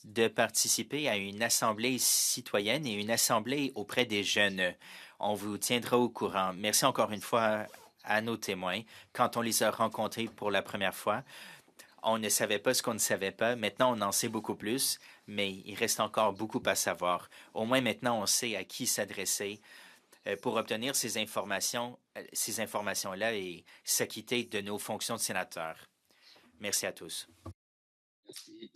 de participer à une assemblée citoyenne et une assemblée auprès des jeunes. On vous tiendra au courant. Merci encore une fois à nos témoins. Quand on les a rencontrés pour la première fois, on ne savait pas ce qu'on ne savait pas. Maintenant, on en sait beaucoup plus, mais il reste encore beaucoup à savoir. Au moins maintenant, on sait à qui s'adresser pour obtenir ces informations-là et s'acquitter de nos fonctions de sénateur. Merci à tous. Merci.